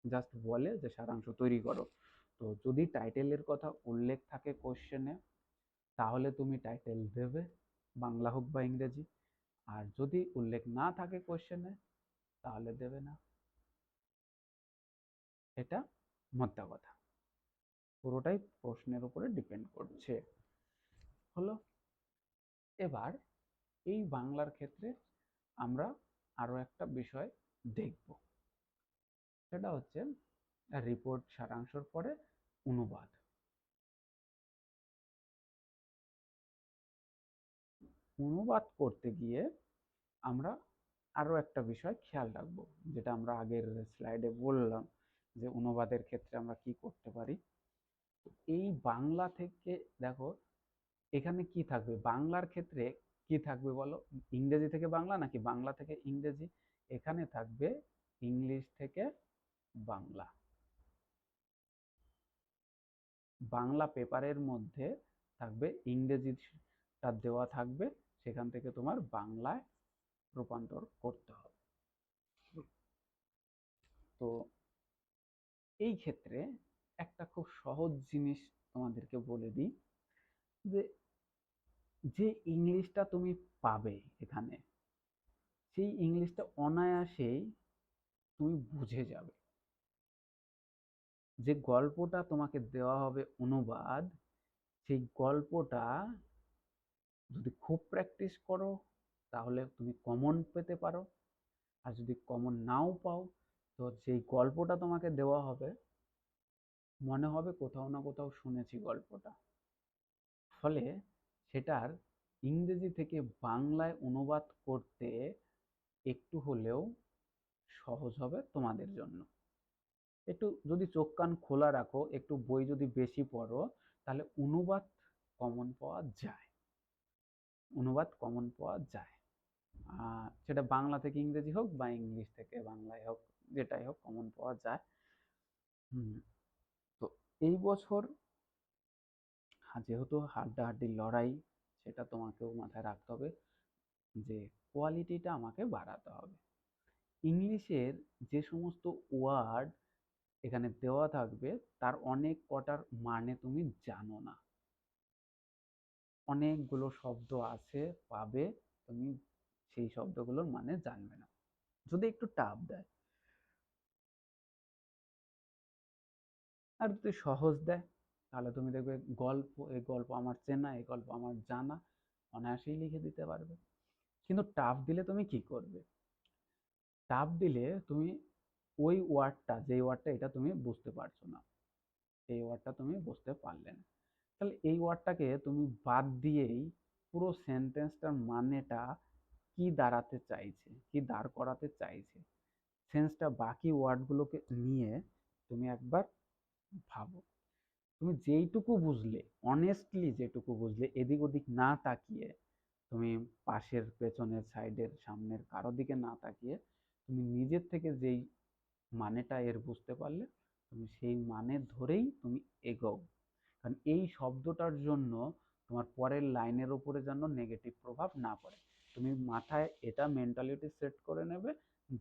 জাস্ট বলে যে সারাংশ তৈরি করো। তো যদি টাইটেলের কথা উল্লেখ থাকে কোশ্চেনে, তাহলে তুমি টাইটেল দেবে, বাংলা হোক বা ইংরেজি। আর যদি উল্লেখ না থাকে কোশ্চেনে, তাহলে দেবে না। এটা মোদ্দা কথা, পুরোটাই প্রশ্নের উপরে ডিপেন্ড করছে। হলো, এবার এই বাংলার ক্ষেত্রে আমরা আরো একটা বিষয় দেখব, সেটা হচ্ছে রিপোর্ট সারাংশের পরে অনুবাদ। অনুবাদ করতে গিয়ে আমরা আরো একটা বিষয় খেয়াল রাখবো, যেটা আমরা আগের স্লাইডে বললাম যে অনুবাদের ক্ষেত্রে আমরা কি করতে পারি। এই বাংলা থেকে দেখো, এখানে কি থাকবে বাংলার ক্ষেত্রে, কি থাকবে বলো, ইংরেজি থেকে বাংলা নাকি বাংলা থেকে ইংরেজি? এখানে থাকবে ইংলিশ থেকে বাংলা। বাংলা পেপারের মধ্যে থাকবে ইংরেজিটা দেওয়া থাকবে, সেখান থেকে তোমার বাংলায় রূপান্তর করতে হবে। তো এই ক্ষেত্রে একটা খুব সহজ জিনিস তোমাদেরকে বলে দিই, যে যে ইংলিশটা তুমি পাবে এখানে, সেই ইংলিশটা অনায়াসেই তুমি বুঝে যাবে। যে গল্পটা তোমাকে দেওয়া হবে অনুবাদ, সেই গল্পটা যদি খুব প্র্যাকটিস করো তাহলে তুমি কমন পেতে পারো, আর যদি কমন নাও পাও তো সেই গল্পটা তোমাকে দেওয়া হবে, মনে হবে কোথাও না কোথাও শুনেছি গল্পটা। ফলে সেটার ইংরেজি থেকে বাংলায় অনুবাদ করতে একটু হলেও সহজ হবে তোমাদের জন্য। একটু যদি চোখ কান খোলা রাখো, একটু বই যদি বেশি পড়ো, তাহলে অনুবাদ কমন পাওয়া যায়। অনুবাদ কমন পাওয়া যায়, সেটা বাংলা থেকে ইংরেজি হোক বা ইংলিশ থেকে বাংলায় হোক, যেটাই হোক কমন পাওয়া যায়। তো এই বছর যেহেতু হাড্ডাহাড্ডি লড়াই, সেটা তোমাকেও মাথায় রাখতে হবে যে কোয়ালিটিটা আমাকে বাড়াতে হবে। ইংলিশের যে সমস্ত ওয়ার্ড এখানে দেওয়া থাকবে তার অনেক কটার মানে তুমি জানো না, অনেকগুলো শব্দ আছে পাবে, তুমি সেই শব্দগুলোর মানে জানবে না যদি একটু টাফ দেয়। আর যদি সহজ দেয় তাহলে তুমি দেখবে গল্প, এই গল্প আমার চেনা, এই গল্প আমার জানা, অনায়াসেই লিখে দিতে পারবে। কিন্তু টাফ দিলে তুমি কি করবে? টাফ দিলে তুমি ওই ওয়ার্ডটা, যেই ওয়ার্ডটা এটা তুমি বুঝতে পারছো না, এই ওয়ার্ডটা তুমি বুঝতে পারলে না, তাহলে এই ওয়ার্ডটাকে তুমি বাদ দিয়েই পুরো সেন্টেন্সটার মানেটা কি দাঁড়াতে চাইছে, কি দাঁড় করাতে চাইছে, সেন্সটা বাকি ওয়ার্ডগুলোকে নিয়ে তুমি একবার ভাবো। তুমি যেইটুকু বুঝলে, অনেস্টলি যেটুকু বুঝলে, এদিক ওদিক না তাকিয়ে, তুমি পাশের পেছনের সাইডের সামনের কারো দিকে না তাকিয়ে তুমি নিজের থেকে যেই মানেটা এর বুঝতে পারলে, তুমি সেই মানে ধরেই তুমি এগোও। কারণ এই শব্দটার জন্য তোমার পরের লাইনের উপরে যেন নেগেটিভ প্রভাব না পড়ে। তুমি মাথায় এটা মেন্টালিটি সেট করে নেবে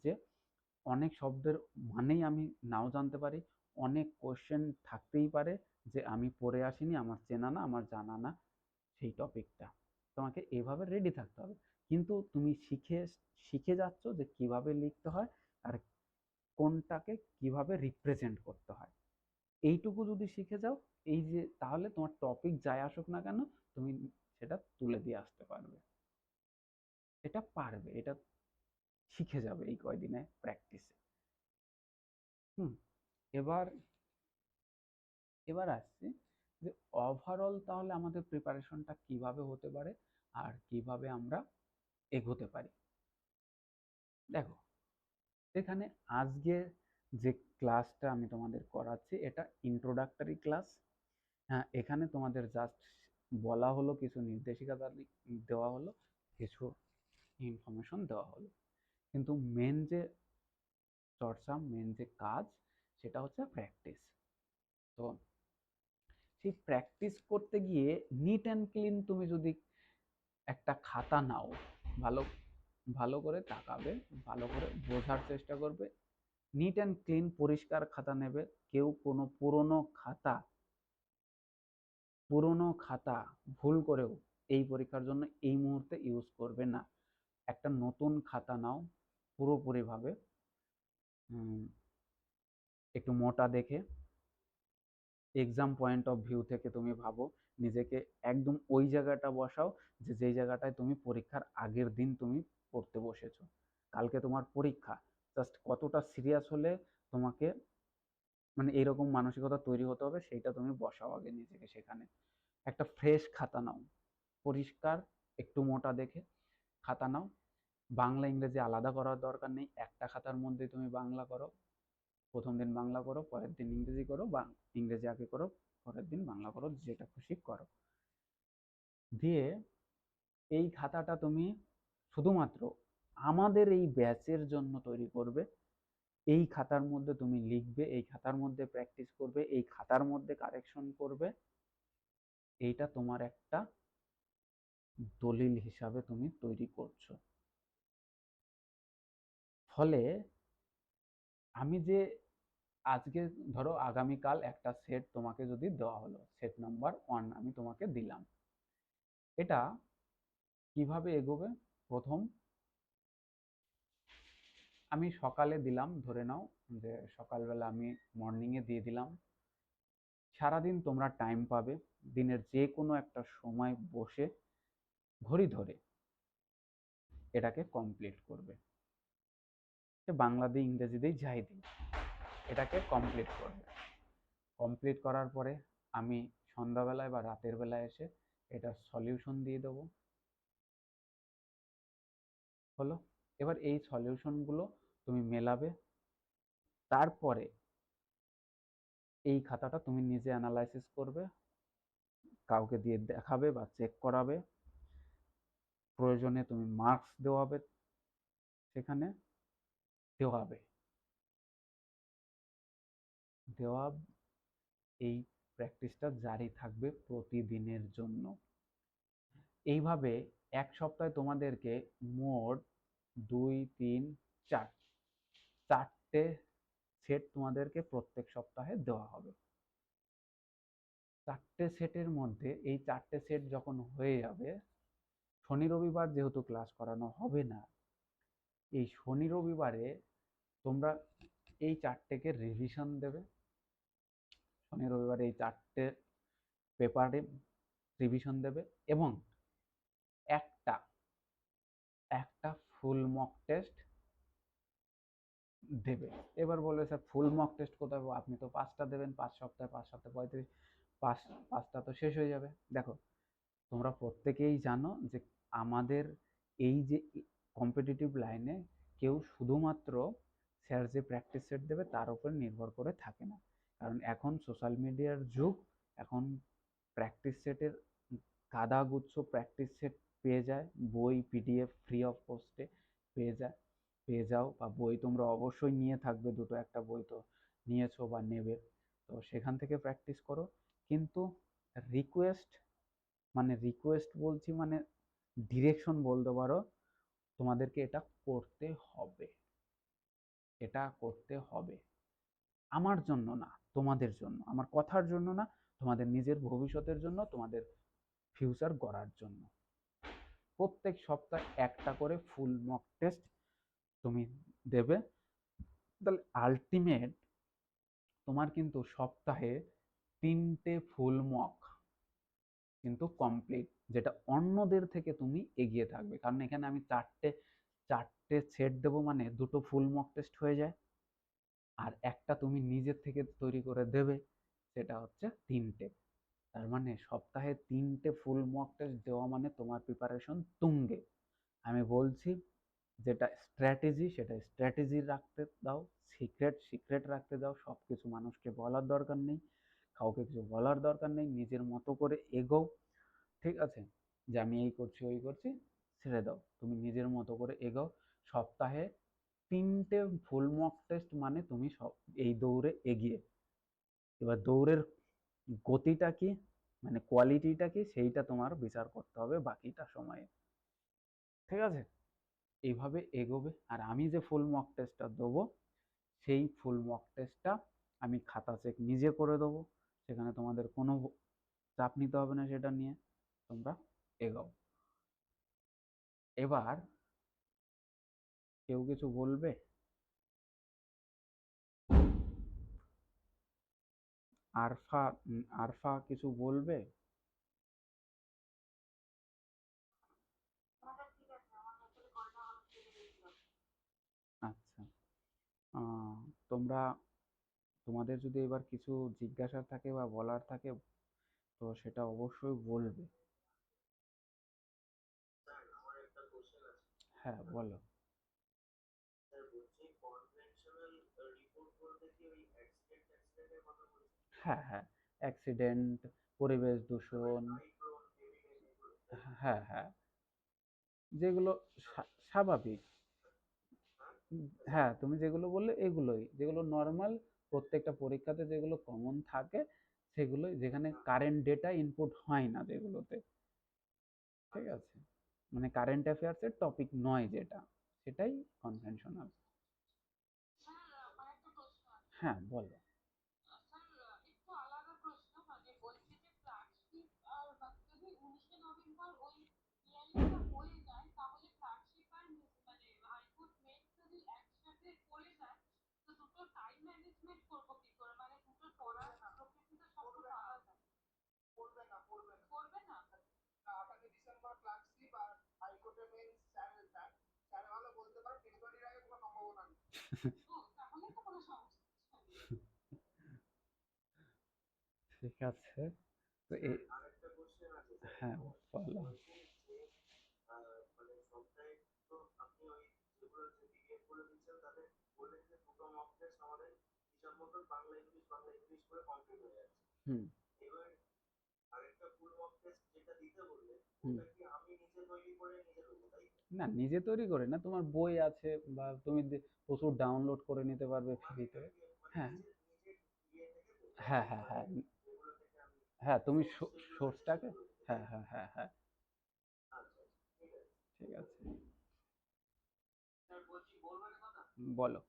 যে অনেক শব্দের মানেই আমি নাও জানতে পারি, অনেক কোশ্চেন থাকতেই পারে যে আমি পড়ে আসিনি, আমার চেনা না, আমার জানা না সেই টপিকটা। তোমাকে এভাবে রেডি থাকতে হবে। কিন্তু তুমি শিখে শিখে যাচ্ছ যে কিভাবে লিখতে হয় আর কোনটাকে কিভাবে রিপ্রেজেন্ট করতে হয়। এইটুকু যদি শিখে যাও, এই যে তাহলে তোমার টপিক যাই আসুক না কেন, তুমি সেটা তুলে দিয়ে আসতে পারবে। এটা পারবে, এটা শিখে যাবে এই কয়দিনে প্র্যাকটিসে। হুম। এবার এবার আসছি যে ওভারঅল তাহলে আমাদের প্রিপারেশনটা কিভাবে হতে পারে আর কিভাবে আমরা এগোতে পারি। দেখো, এখানে আজকে যে ক্লাসটা আমি তোমাদের করাচ্ছি এটা ইন্ট্রোডাক্টরি ক্লাস। হ্যাঁ, এখানে তোমাদের জাস্ট বলা হলো, কিছু নির্দেশিকা দেওয়া হলো, কিছু ইনফরমেশন দেওয়া হলো, কিন্তু মেন যে চর্চা, মেন যে কাজ, সেটা হচ্ছে প্র্যাকটিস। তো সেই প্র্যাকটিস করতে গিয়ে নিট অ্যান্ড ক্লিন তুমি যদি একটা খাতা নাও, ভালো ভালো করে তাকাবে, ভালো করে বোঝার চেষ্টা করবে, নিট অ্যান্ড ক্লিন পরিষ্কার খাতা নেবে। কেউ কোনো পুরনো খাতা ভুল করেও এই পরীক্ষার জন্য এই মুহূর্তে ইউজ করবে না। একটা নতুন খাতা নাও, পুরোপুরিভাবে একটু মোটা দেখে, এক্সাম পয়েন্ট অফ ভিউ থেকে তুমি ভাবো, নিজেকে একদম ওই জায়গাটা বসাও যে যেই জায়গাটায় তুমি পরীক্ষার আগের দিন তুমি পড়তে বসেছো। কালকে তোমার পরীক্ষা, জাস্ট কতটা সিরিয়াস হলে তোমাকে মানে এইরকম মানসিকতা তৈরি হতে হবে সেইটা তুমি বসাও আগে নিজেকে সেখানে। একটা ফ্রেশ খাতা নাও, পরিষ্কার, একটু মোটা দেখে খাতা নাও। বাংলা ইংরেজি আলাদা করার দরকার নেই, একটা খাতার মধ্যে তুমি বাংলা করো, প্রথম দিন বাংলা করো, পরের দিন ইংরেজি করো, বা ইংরেজি আগে করো, পরের দিন বাংলা করো, যেটা খুশি করো। দিয়ে এই খাতাটা তুমি শুধুমাত্র আমাদের এই ব্যাচের জন্য তৈরি করবে। এই খাতার মধ্যে তুমি লিখবে, এই খাতার মধ্যে প্র্যাকটিস করবে, এই খাতার মধ্যে কারেকশন করবে। এইটা তোমার একটা দলিল হিসাবে তুমি তৈরি করছো। ফলে আমি যে আজকে ধরো আগামীকাল একটা সেট তোমাকে যদি দেওয়া হলো, সেট নাম্বার 1 আমি তোমাকে দিলাম, এটা কিভাবে এগোবে? প্রথম আমি সকালে দিলাম, ধরে নাও যে সকালবেলা আমি মর্নিংয়ে দিয়ে দিলাম। সারাদিন তোমরা টাইম পাবে, দিনের যে কোনো একটা সময় বসে ঘড়ি ধরে এটাকে কমপ্লিট করবে। সে বাংলা দিয়ে ইংরেজি দিয়ে যাই দিই, এটাকে কমপ্লিট করবে। কমপ্লিট করার পরে আমি সন্ধ্যাবেলায় বা রাতের বেলায় এসে এটার সলিউশন দিয়ে দেবো। হলো, এবার এই সলিউশনগুলো তুমি মেলাবে। তারপরে এই খাতাটা তুমি নিজে অ্যানালাইসিস করবে, কাউকে দিয়ে দেখাবে বা চেক করাবে। প্রয়োজনে তুমি মার্কস দেওয়াবে, সেখানে দেওয়াবে দেওয়া এই প্র্যাকটিসটা জারি থাকবে প্রতিদিনের জন্য। এইভাবে এক সপ্তাহে তোমাদেরকে মোট 2, 3, 4 চারটে সেট তোমাদেরকে প্রত্যেক সপ্তাহে দেওয়া হবে। চারটে সেটের মধ্যে এই চারটে সেট যখন হয়ে যাবে, শনি রবিবার যেহেতু ক্লাস করানো হবে না, এই শনি রবিবারে তোমরা এই চারটেকে রিভিশন দেবে। শনি রবিবারে এই চারটে পেপারে রিভিশন দেবে এবং একটা একটা ফুল মক টেস্ট দেবে। এবার বলবে স্যার ফুল মক টেস্ট কোথায় পাবো? আপনি তো 5টা দেবেন, 5 সপ্তাহে, 5 সপ্তাহে 35, 5টা তো শেষ হয়ে যাবে। দেখো, তোমরা প্রত্যেকেই জানো যে আমাদের এই যে কম্পিটিটিভ লাইনে কেউ শুধুমাত্র স্যার যে প্র্যাকটিস সেট দেবে তার উপর নির্ভর করে থাকে না। কারণ এখন সোশ্যাল মিডিয়ার যুগ, এখন প্র্যাকটিস সেটের গাদাগুচ্ছ প্র্যাকটিস সেট পেয়ে যায়, বই পিডিএফ ফ্রি অফ কস্টে পেয়ে যাও, বা বই তোমরা অবশ্যই নিয়ে থাকবে, দুটো একটা বই তো নিয়েছো বা নেবে, তো সেখান থেকে প্র্যাকটিস করো। কিন্তু রিকোয়েস্ট, মানে রিকোয়েস্ট বলছি মানে ডিরেকশন বলতে পারো, তোমাদেরকে এটা করতে হবে, এটা করতে হবে। আমার জন্য না, তোমাদের জন্য, আমার কথার জন্য না, তোমাদের নিজের ভবিষ্যতের জন্য, তোমাদের ফিউচার গড়ার জন্য। প্রত্যেক সপ্তাহে একটা করে ফুল মক টেস্ট তুমি দেবে। তাহলে আলটিমেট তোমার কিন্তু সপ্তাহে 3টে ফুল মক কিন্তু কমপ্লিট, যেটা অন্যদের থেকে তুমি এগিয়ে থাকবে। কারণ এখানে আমি চারটে চারটে সেট দেবো মানে দুটো ফুল মক টেস্ট হয়ে যায়, আর একটা তুমি নিজের থেকে তৈরি করে দেবে, সেটা হচ্ছে 3টে। তার মানে সপ্তাহে 3টে ফুল মক টেস্ট দেওয়া মানে তোমার প্রিপারেশন তুঙ্গে। আমি বলছি, যেটা স্ট্র্যাটেজি সেটা স্ট্র্যাটেজি রাখতে দাও, সিক্রেট সিক্রেট রাখতে দাও, সব কিছু মানুষকে বলার দরকার নেই, কাউকে কিছু বলার দরকার নেই, নিজের মতো করে এগোও। ঠিক আছে, যে আমি এই করছি ওই করছি ছেড়ে দাও, তুমি নিজের মতো করে এগোও। সপ্তাহে 3টে ফুল মক টেস্ট মানে তুমি সব এই দৌড়ে এগিয়ে। এবার দৌড়ের গতিটা কি, মানে কোয়ালিটিটা কি, সেইটা তোমার বিচার করতে হবে বাকিটা সময়ে। ঠিক আছে, এইভাবে এগোবে। আর আমি যে ফুল মক টেস্টটা দেবো, সেই ফুল মক টেস্টটা আমি খাতা চেক নিজে করে দেবো, সেখানে তোমাদের কোনো চাপ নিতে হবে না, সেটা নিয়ে তোমরা এগোও। এবার কেউ কিছু বলবে? আরফা, আরফা কিছু বলবে? আহ, তোমরা তোমাদের যদি এবার কিছু জিজ্ঞাসার থাকে বা বলার থাকে তো সেটা অবশ্যই বলবে। হ্যাঁ, বলো। হ্যাঁ, হ্যাঁ, অ্যাক্সিডেন্ট, পরিবেশ দূষণ। হ্যাঁ, হ্যাঁ, যেগুলো স্বাভাবিক। হ্যাঁ, তুমি যেগুলো বললে এগুলোই, যেগুলো নর্মাল প্রত্যেকটা পরীক্ষাতে যেগুলো কমন থাকে, সেগুলোই, যেখানে কারেন্ট ডেটা ইনপুট হয় না যেগুলোতে। ঠিক আছে, মানে কারেন্ট অ্যাফেয়ার্সের টপিক নয় যেটা, সেটাই কনভেনশনাল। হ্যাঁ, বলো। ঠিক আছে, তো হ্যাঁ, বলো। হুম, হুম। না, নিজে তৈরি করে না, তোমার বই আছে, বা তুমি প্রচুর ডাউনলোড করে নিতে পারবে ফ্রিতে। হ্যাঁ, হ্যাঁ, হ্যাঁ, হ্যাঁ, হ্যাঁ, তুমি সোর্সটাকে, হ্যাঁ, হ্যাঁ, হ্যাঁ, হ্যাঁ, ঠিক আছে, বলো।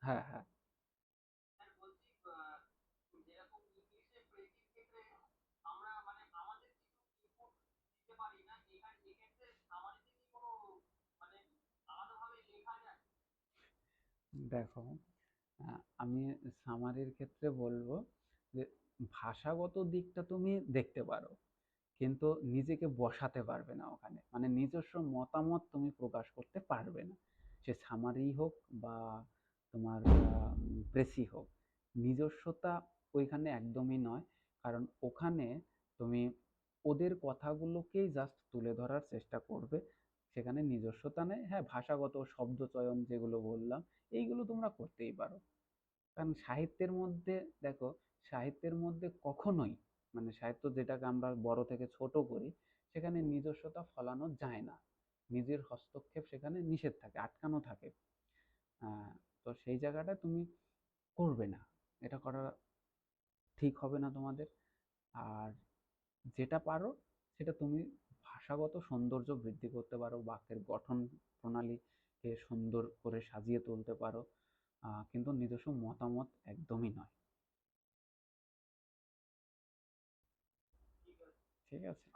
হ্যাঁ, হ্যাঁ, দেখো, আমি সামারির ক্ষেত্রে বলবো যে ভাষাগত দিকটা তুমি দেখতে পারো, কিন্তু নিজেকে বসাতে পারবে না ওখানে, মানে নিজস্ব মতামত তুমি প্রকাশ করতে পারবে না। সে সামারি হোক বা তোমার প্রেসি হোক, নিজস্বতা ওইখানে একদমই নয়। কারণ ওখানে তুমি ওদের কথাগুলোকেই জাস্ট তুলে ধরার চেষ্টা করবে, সেখানে নিজস্বতা নেই। হ্যাঁ, ভাষাগত শব্দচয়ন যেগুলো বললাম, এইগুলো তোমরা করতেই পারো। কারণ সাহিত্যের মধ্যে, দেখো, সাহিত্যের মধ্যে কখনোই, মানে সাহিত্য যেটাকে আমরা বড় থেকে ছোট করি, সেখানে নিজস্বতা ফলানো যায় না। নিজের হস্তক্ষেপ সেখানে নিষেধ থাকে, আটকানো থাকে। তো সেই জায়গাটা তুমি করবে না, এটা করা ঠিক হবে না তোমাদের। আর যেটা পারো সেটা তুমি ভাষাগত সৌন্দর্য বৃদ্ধি করতে পারো, বাক্যের গঠন প্রণালীকে সুন্দর করে সাজিয়ে তুলতে পারো, কিন্তু নিজস্ব মতামত একদমই নয়। ঠিক আছে।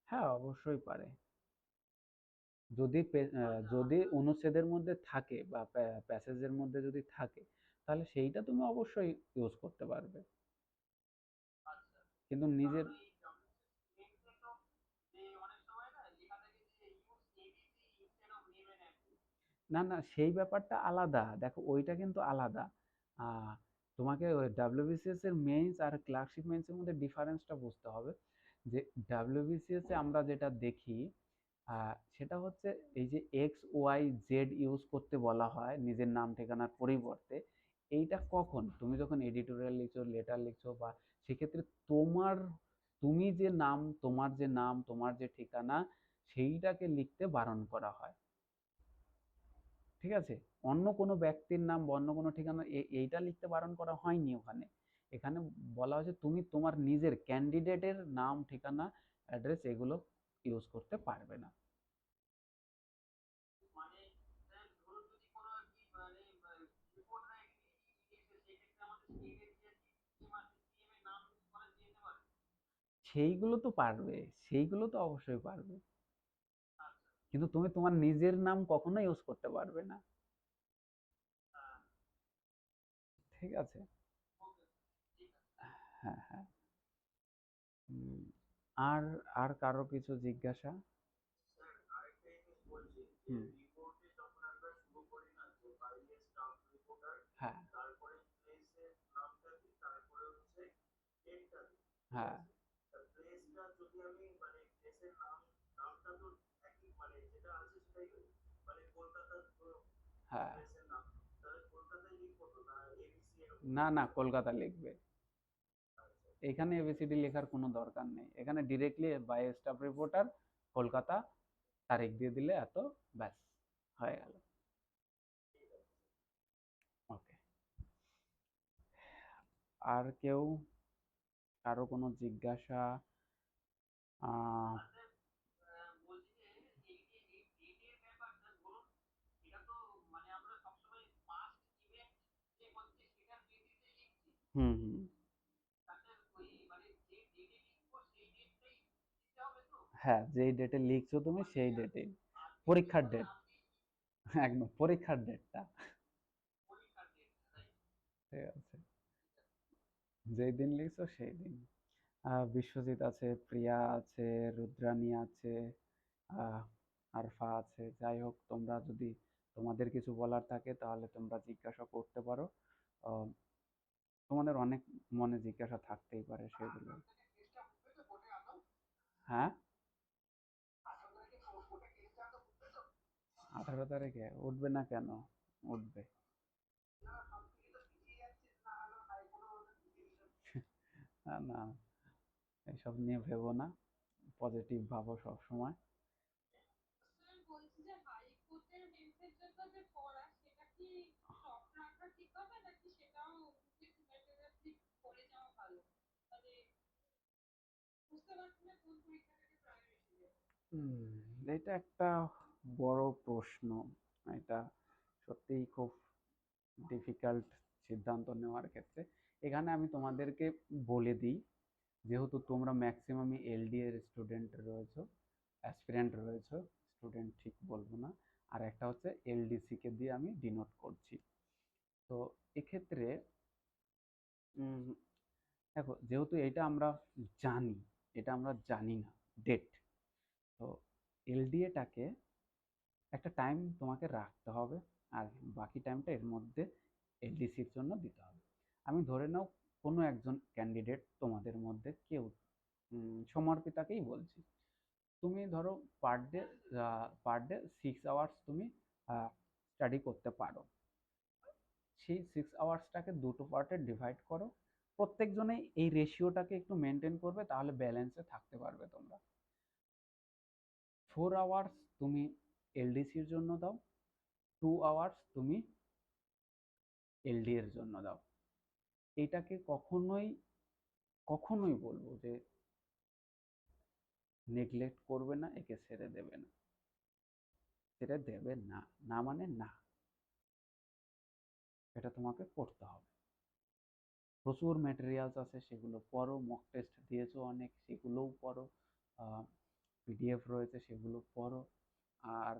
হ্যাঁ, অবশ্যই পারে। যদি যদি অনুচ্ছেদের মধ্যে থাকে বা প্যাসেজের মধ্যে যদি থাকে, তাহলে সেইটা তুমি অবশ্যই ইউজ করতে পারবে, কিন্তু নিজের, না, না, সেই ব্যাপারটা আলাদা, দেখো ওইটা কিন্তু আলাদা। আহ, তোমাকে ওই ডাব্লিউবিসিএস এর মেইনস আর ক্লার্কশিপ মেইনস এর মধ্যে ডিফারেন্সটা বুঝতে হবে। যে ডাব্লিউবিসিএস এ আমরা যেটা দেখি, সেটা হচ্ছে এই যে XYZ ইউজ করতে বলা হয় নিজের নাম ঠিকানার পরিবর্তে। এইটা কখন, তুমি যখন এডিটোরিয়াল লিখছো, লেটার লিখছো, বা সেক্ষেত্রে তোমার, তুমি যে নাম, তোমার যে নাম, তোমার যে ঠিকানা, সেইটাকে লিখতে বারণ করা হয়। ঠিক আছে, অন্য কোনো ব্যক্তির নাম বা অন্য কোনো ঠিকানা এইটা লিখতে বারণ করা হয়নি ওখানে। এখানে বলা হয়েছে তুমি তোমার নিজের ক্যান্ডিডেটের নাম, ঠিকানা, অ্যাড্রেস এগুলো ইউজ করতে পারবে না। সেইগুলো তো পারবে, সেইগুলো তো অবশ্যই পারবে, কিন্তু তুমি তোমার নিজের নাম কখনো ইউজ করতে পারবে না। ঠিক আছে। হ্যাঁ হ্যাঁ। উম, আর আর কারো কিছু জিজ্ঞাসা? হুম। হ্যাঁ হ্যাঁ হ্যাঁ। না না, কলকাতা লিখবে। এখানে এবিসিডি লেখার কোনো দরকার নেই, এখানে directly by staff reporter Kolkata, তারিখ দিয়ে দিলে এত, ব্যাস, হয়ে গেল। ওকে। আর কেউ, কারো কোনো জিজ্ঞাসা? আহ হুম হুম। হ্যাঁ, যেই ডেটে লিখছো তুমি সেই ডেটে, পরীক্ষার ডেট, একদম পরীক্ষার ডেটটা। ঠিক আছে, যেই দিন লিখছো সেই দিন। বিশ্বজিৎ আছে, প্রিয়া আছে, রুদ্রাণী আছে, আহ, আরফা আছে। যাই হোক, তোমরা যদি তোমাদের কিছু বলার থাকে তাহলে তোমরা জিজ্ঞাসা করতে পারো। আহ, তোমাদের অনেক মনে জিজ্ঞাসা থাকতেই পারে সেগুলো। হ্যাঁ, 18 তারিখে উঠবে না কেন? উঠবে। না না, এসব নিয়ে ভেবো না, পজিটিভ ভাবো সব সময়। এটা একটা বড় প্রশ্ন। এটা সত্যিই খুব ডিফিকাল্ট সিদ্ধান্ত নেওয়ার ক্ষেত্রে। এখানে আমি তোমাদেরকে বলে দিই, যেহেতু তোমরা ম্যাক্সিমামই এলডি এর স্টুডেন্ট রয়েছো, অ্যাসপিরেন্ট রয়েছো, স্টুডেন্ট ঠিক বলবো না, আর একটা হচ্ছে এলডিসি কে দিয়ে আমি ডিনোট করছি। তো এক্ষেত্রে উম, দেখো, যেহেতু এটা আমরা জানি, এটা আমরা জানি না ডেট, তো এলডিএটাকে একটা টাইম তোমাকে রাখতে হবে, আর বাকি টাইমটা এর মধ্যে এলডিসির জন্য দিতে হবে। আমি ধরে নাও কোনো একজন ক্যান্ডিডেট তোমাদের মধ্যে কেউ, সমর্পিতাকেই বলছি, তুমি ধরো পার ডে 6 আওয়ার্স তুমি স্টাডি করতে পারো। সেই 6 আওয়ার্সটাকে দুটো পার্টে ডিভাইড করো, প্রত্যেকজনেই এই রেশিওটাকে একটু মেনটেন করবে, তাহলে ব্যালেন্সে থাকতে পারবে তোমরা। 4 আওয়ার্স তুমি এলডিসির জন্য দাও, 2 আওয়ার্স তুমি এলডি এর জন্য দাও। এটাকে কখনোই কখনোই বলবো যে নেগলেক্ট করবে না, একে ছেড়ে দেবে না, ছেড়ে দেবে না, না মানে না, এটা তোমাকে করতে হবে। প্রচুর ম্যাটেরিয়ালস আছে, সেগুলো পড়ো, মক টেস্ট দিয়েছো অনেক, সেগুলোও পড়ো, পিডিএফ রয়েছে সেগুলো পড়ো। আর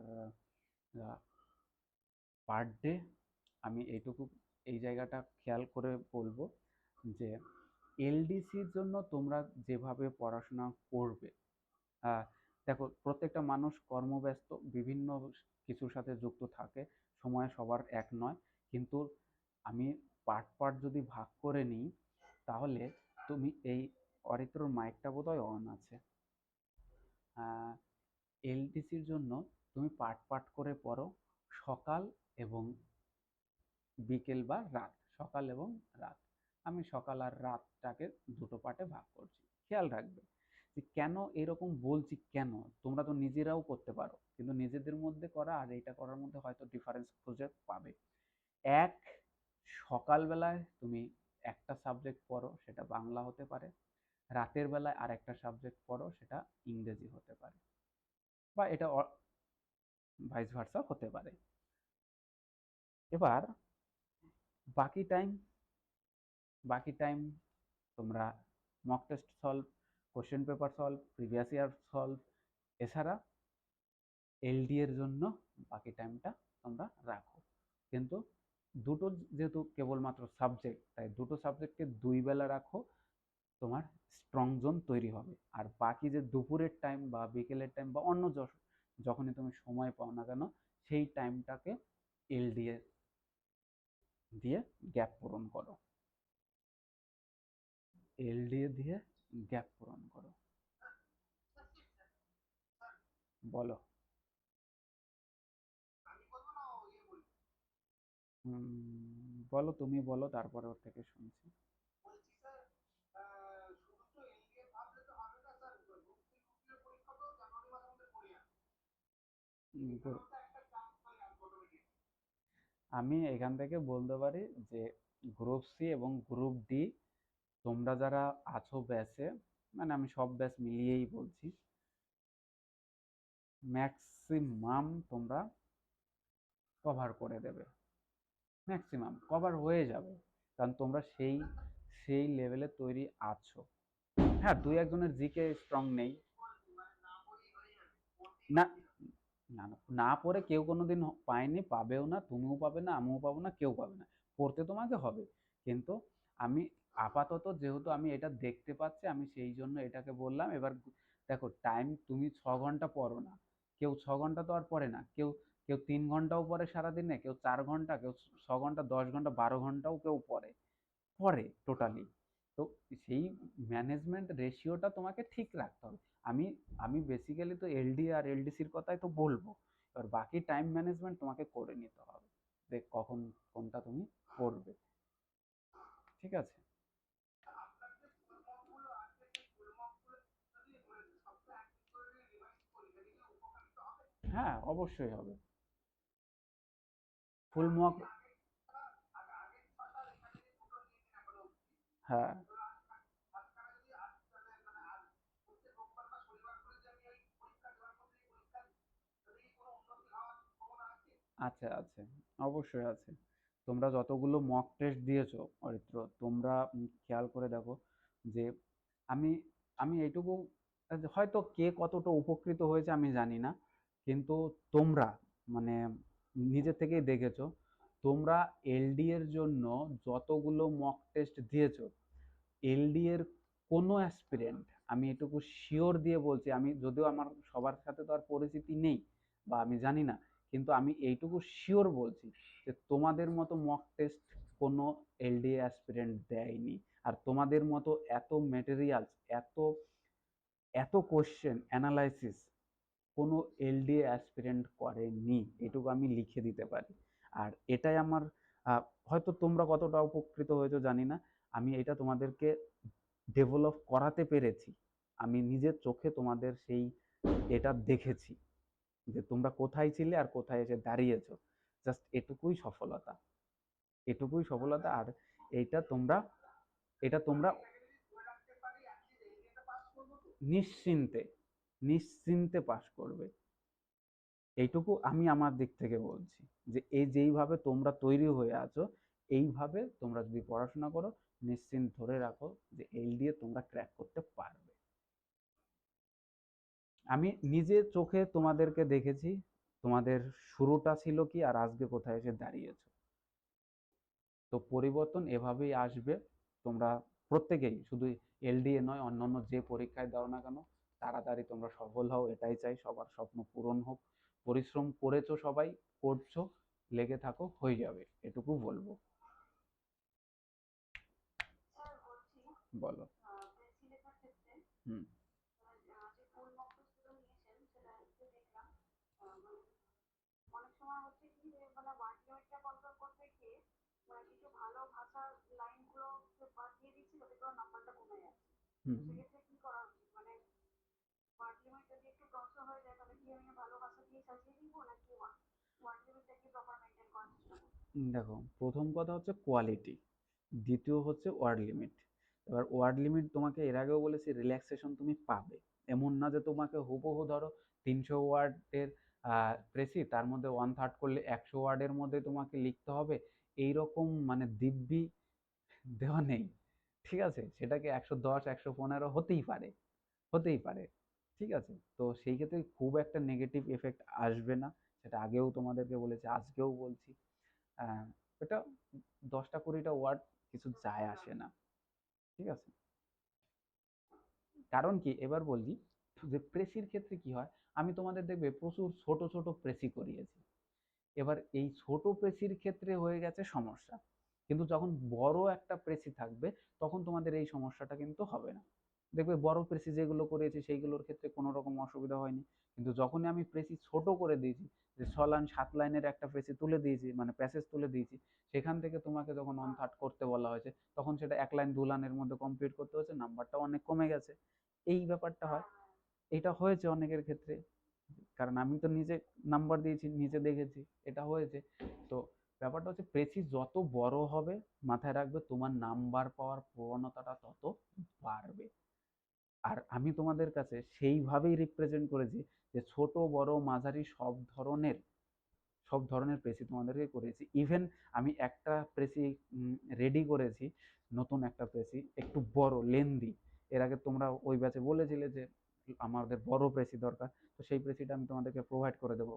পার ডে আমি এইটুকু, এই জায়গাটা খেয়াল করে বলবো যে এলডিসির জন্য তোমরা যেভাবে পড়াশোনা করবে, দেখো প্রত্যেকটা মানুষ কর্মব্যস্ত, বিভিন্ন কিছুর সাথে যুক্ত থাকে, সময় সবার এক নয়, কিন্তু আমি পার্ট পার্ট যদি ভাগ করে নিই, তাহলে তুমি এই অরিত্রর মাইকটা বোধহয় অন আছে। এলটিসির জন্য তুমি পার্ট পার্ট করে পড়ো, সকাল এবং বিকেল বা রাত, সকাল এবং রাত। আমি সকাল আর রাতটাকে দুটো পার্টে ভাগ করছি। খেয়াল রাখবে যে কেন এরকম বলছি, কেন, তোমরা তো নিজেরাও করতে পারো, কিন্তু নিজেদের মধ্যে করা আর এটা করার মধ্যে হয়তো ডিফারেন্স খুঁজে পাবে। এক, সকালবেলায় তুমি একটা সাবজেক্ট পড়ো, সেটা বাংলা হতে পারে, রাতের বেলায় আর একটা সাবজেক্ট পড়ো, সেটা ইংরেজি হতে পারে, বা এটা ভাইস ভার্সা হতে পারে। এবার বাকি টাইম, বাকি টাইম তোমরা mock test solve question paper solve, previous year solve, এছাড়া এলডি এর জন্য বাকি টাইমটা তোমরা রাখো। কিন্তু দুটো যেহেতু কেবলমাত্র সাবজেক্ট, তাই দুটো সাবজেক্টকে 2 বেলা রাখো, তোমার স্ট্রং জোন তৈরি হবে। আর বাকি যে দুপুরের টাইম বা বিকেলের টাইম বা অন্য যখনই তুমি সময় পাও না কেন, সেই টাইমটাকে এলডিএ দিয়ে গ্যাপ পূরণ করো। এলডিএ দিয়ে গ্যাপ পূরণ করো। বলো। বলো, তুমি বলো, তারপরে ওর থেকে শুনছি। উম, আমি এখান থেকে বলতে পারি যে গ্রুপ সি এবং গ্রুপ ডি, তোমরা যারা আছো ব্যাচে, মানে আমি সব ব্যাচ মিলিয়েই বলছি, ম্যাক্সিমাম তোমরা কভার করে দেবে, ম্যাক্সিমাম কভার হয়ে যাবে, কারণ তোমরা সেই সেই লেভেলে তৈরি আছো। হ্যাঁ, দুই একজনের জিকে স্ট্রং নেই। না, না, না, না পড়ে কেউ কোনোদিন পায়নি, পাবেও না, তুমিও পাবে না, আমিও পাবো না, কেউ পাবে না। পড়তে তোমাকে হবে। কিন্তু আমি আপাতত যেহেতু আমি এটা দেখতে পাচ্ছি, আমি সেই জন্য এটাকে বললাম। এবার দেখো, টাইম তুমি 6 ঘন্টা পড়ো না, কেউ 6 ঘন্টা তো আর পড়ে না, কেউ কেউ 3 ঘন্টাও পড়ে সারাদিনে, কেউ 4 ঘন্টা, কেউ 6 ঘন্টা, 10 ঘন্টা, 12 ঘন্টাও কেউ পড়ে, পড়ে টোটালি। তো সেই ম্যানেজমেন্ট রেশিওটা তোমাকে ঠিক রাখতে হবে। আমি আমি বেসিক্যালি তো এলডি আর এলডিসির কথাই তো বলবো। এবার বাকি টাইম ম্যানেজমেন্ট তোমাকে করে নিতে হবে, দেখ কখন কোনটা তুমি করবে। ঠিক আছে। হ্যাঁ, অবশ্যই হবে। Full mock. হ্যাঁ, আছে আছে, অবশ্যই আছে। তোমরা যতগুলো মক টেস্ট দিয়েছো অরিত্র, তোমরা খেয়াল করে দেখো যে আমি আমি এইটুকু, হয়তো কে কতটা উপকৃত হয়েছে আমি জানি না, কিন্তু তোমরা মানে নিজে থেকেই দেখেছো, তোমরা এলডি এর জন্য যতগুলো মক টেস্ট দিয়েছো, এলডি এর কোনো অ্যাসপিরেন্ট, আমি এটুকু শিওর দিয়ে বলছি, আমি যদিও আমার সবার সাথে তো আর পরিচিতি নেই বা আমি জানি না, কিন্তু আমি এইটুকু শিওর বলছি যে তোমাদের মতো মক টেস্ট কোনো এলডি অ্যাসপিরেন্ট দেয়নি। আর তোমাদের মতো এত মেটেরিয়ালস, এত এত কোশ্চেন অ্যানালাইসিস কোনো এলডিএ অ্যাসপিরেন্ট করেনি, এটুকু আমি লিখে দিতে পারি। আর এটাই আমার, হয়তো তোমরা কতটা উপকৃত হয়েছো জানি না, আমি এটা তোমাদেরকে ডেভেলপ করাতে পেরেছি। আমি নিজের চোখে তোমাদের সেই এটা দেখেছি যে তোমরা কোথায় ছিলে আর কোথায় এসে দাঁড়িয়েছো। জাস্ট এটুকুই সফলতা, এটুকুই সফলতা। আর এইটা তোমরা, এটা তোমরা নিশ্চিন্তে, নিশ্চিন্তে পাস করবে। এইটুকু আমি আমার দিক থেকে বলছি যে এই যেইভাবে তোমরা তৈরি হয়ে আছো, এইভাবে তোমরা যদি পড়াশোনা করো, নিশ্চিন্ত ধরে রাখো যে এলডিএ তোমরা ক্র্যাক করতে পারবে। আমি নিজে চোখে তোমাদেরকে দেখেছি, তোমাদের শুরুটা ছিল কি আর আজকে কোথায় এসে দাঁড়িয়েছো। তো পরিবর্তন এভাবেই আসবে। তোমরা প্রত্যেকেই, শুধু এলডিএ নয়, অন্যান্য যে পরীক্ষায় দাও না কেন, তাড়াতাড়ি তোমরা সফল হও, এটাই চাই, সবার স্বপ্ন পূরণ হোক। পরিশ্রম করেছো সবাই, করছো, লেগে থাকো, হয়ে যাবে, এটুকু বলবো। বলো। হুম। হুম। দেখো, প্রথম কথা হচ্ছে কোয়ালিটি, দ্বিতীয় হচ্ছে ওয়ার্ড লিমিট। এবার ওয়ার্ড লিমিট তোমাকে এর আগেও বলেছি, রিল্যাক্সেশন তুমি পাবে। এমন না যে তোমাকে হুবহু ধরো 300 ওয়ার্ডের প্রেসি, তার মধ্যে 1/3 করলে 100 ওয়ার্ডের মধ্যে তোমাকে লিখতে হবে, এইরকম মানে দিব্যি দেওয়া নেই। ঠিক আছে, সেটাকে 110, 115 হতেই পারে, হতেই পারে। ঠিক আছে? তো সেই ক্ষেত্রে খুব একটা নেগেটিভ ইফেক্ট আসবে না। সেটা আগেও তোমাদেরকে বলেছি, আজকেও বলছি। আ এটা ১০ টা ২০ টা ওয়ার্ড কিছু যায় আসে না। ঠিক আছে? কারণ কি এবার বলি যে প্রেসির ক্ষেত্রে কি হয়, আমি তোমাদের দেখবে প্রচুর ছোট, ছোট প্রেসি করিয়েছি। এবার এই ছোট প্রেসির ক্ষেত্রে হয়ে গেছে সমস্যা। কিন্তু যখন বড় একটা প্রেসি থাকবে তখন তোমাদের এই সমস্যাটা কিন্তু হবে না। দেখবে বড় প্রেসি যেগুলো করেছি সেইগুলোর ক্ষেত্রে কোনো রকম অসুবিধা হয়নি। কিন্তু যখনই আমি প্রেসি ছোট করে দিয়েছি, যে ৬ লাইন ৭ লাইনের একটা প্রেসি তুলে দিয়েছি, মানে প্যাসেজ তুলে দিয়েছি, সেখান থেকে তোমাকে যখন অন থার্ড করতে বলা হয়েছে তখন সেটা ১ লাইন ২ লাইনের মধ্যে কমপ্লিট করতে হয়েছে, নাম্বারটাও অনেক কমে গেছে। এই ব্যাপারটা হয়। এটা হয়েছে অনেকের ক্ষেত্রে। কারণ আমি তো নিজে নাম্বার দিয়েছি, নিজে দেখেছি, এটা হয়েছে। তো ব্যাপারটা হচ্ছে প্রেসি যত বড় হবে, মাথায় রাখবে তোমার নাম্বার পাওয়ার প্রবণতাটা তত বাড়বে। আর আমি তোমাদের কাছে সেইভাবেই রিপ্রেজেন্ট করেছি যে ছোট বড় মাঝারি সব ধরনের প্রেসি তোমাদেরকে করেছি। ইভেন আমি একটা প্রেসি রেডি করেছি, নতুন একটা প্রেসি একটু বড় লেন্দি। এর আগে তোমরা ওই ব্যাচে বলেছিলে যে আমাদের বড় প্রেসি দরকার, তো সেই প্রেসিটা আমি তোমাদেরকে প্রোভাইড করে দেবো,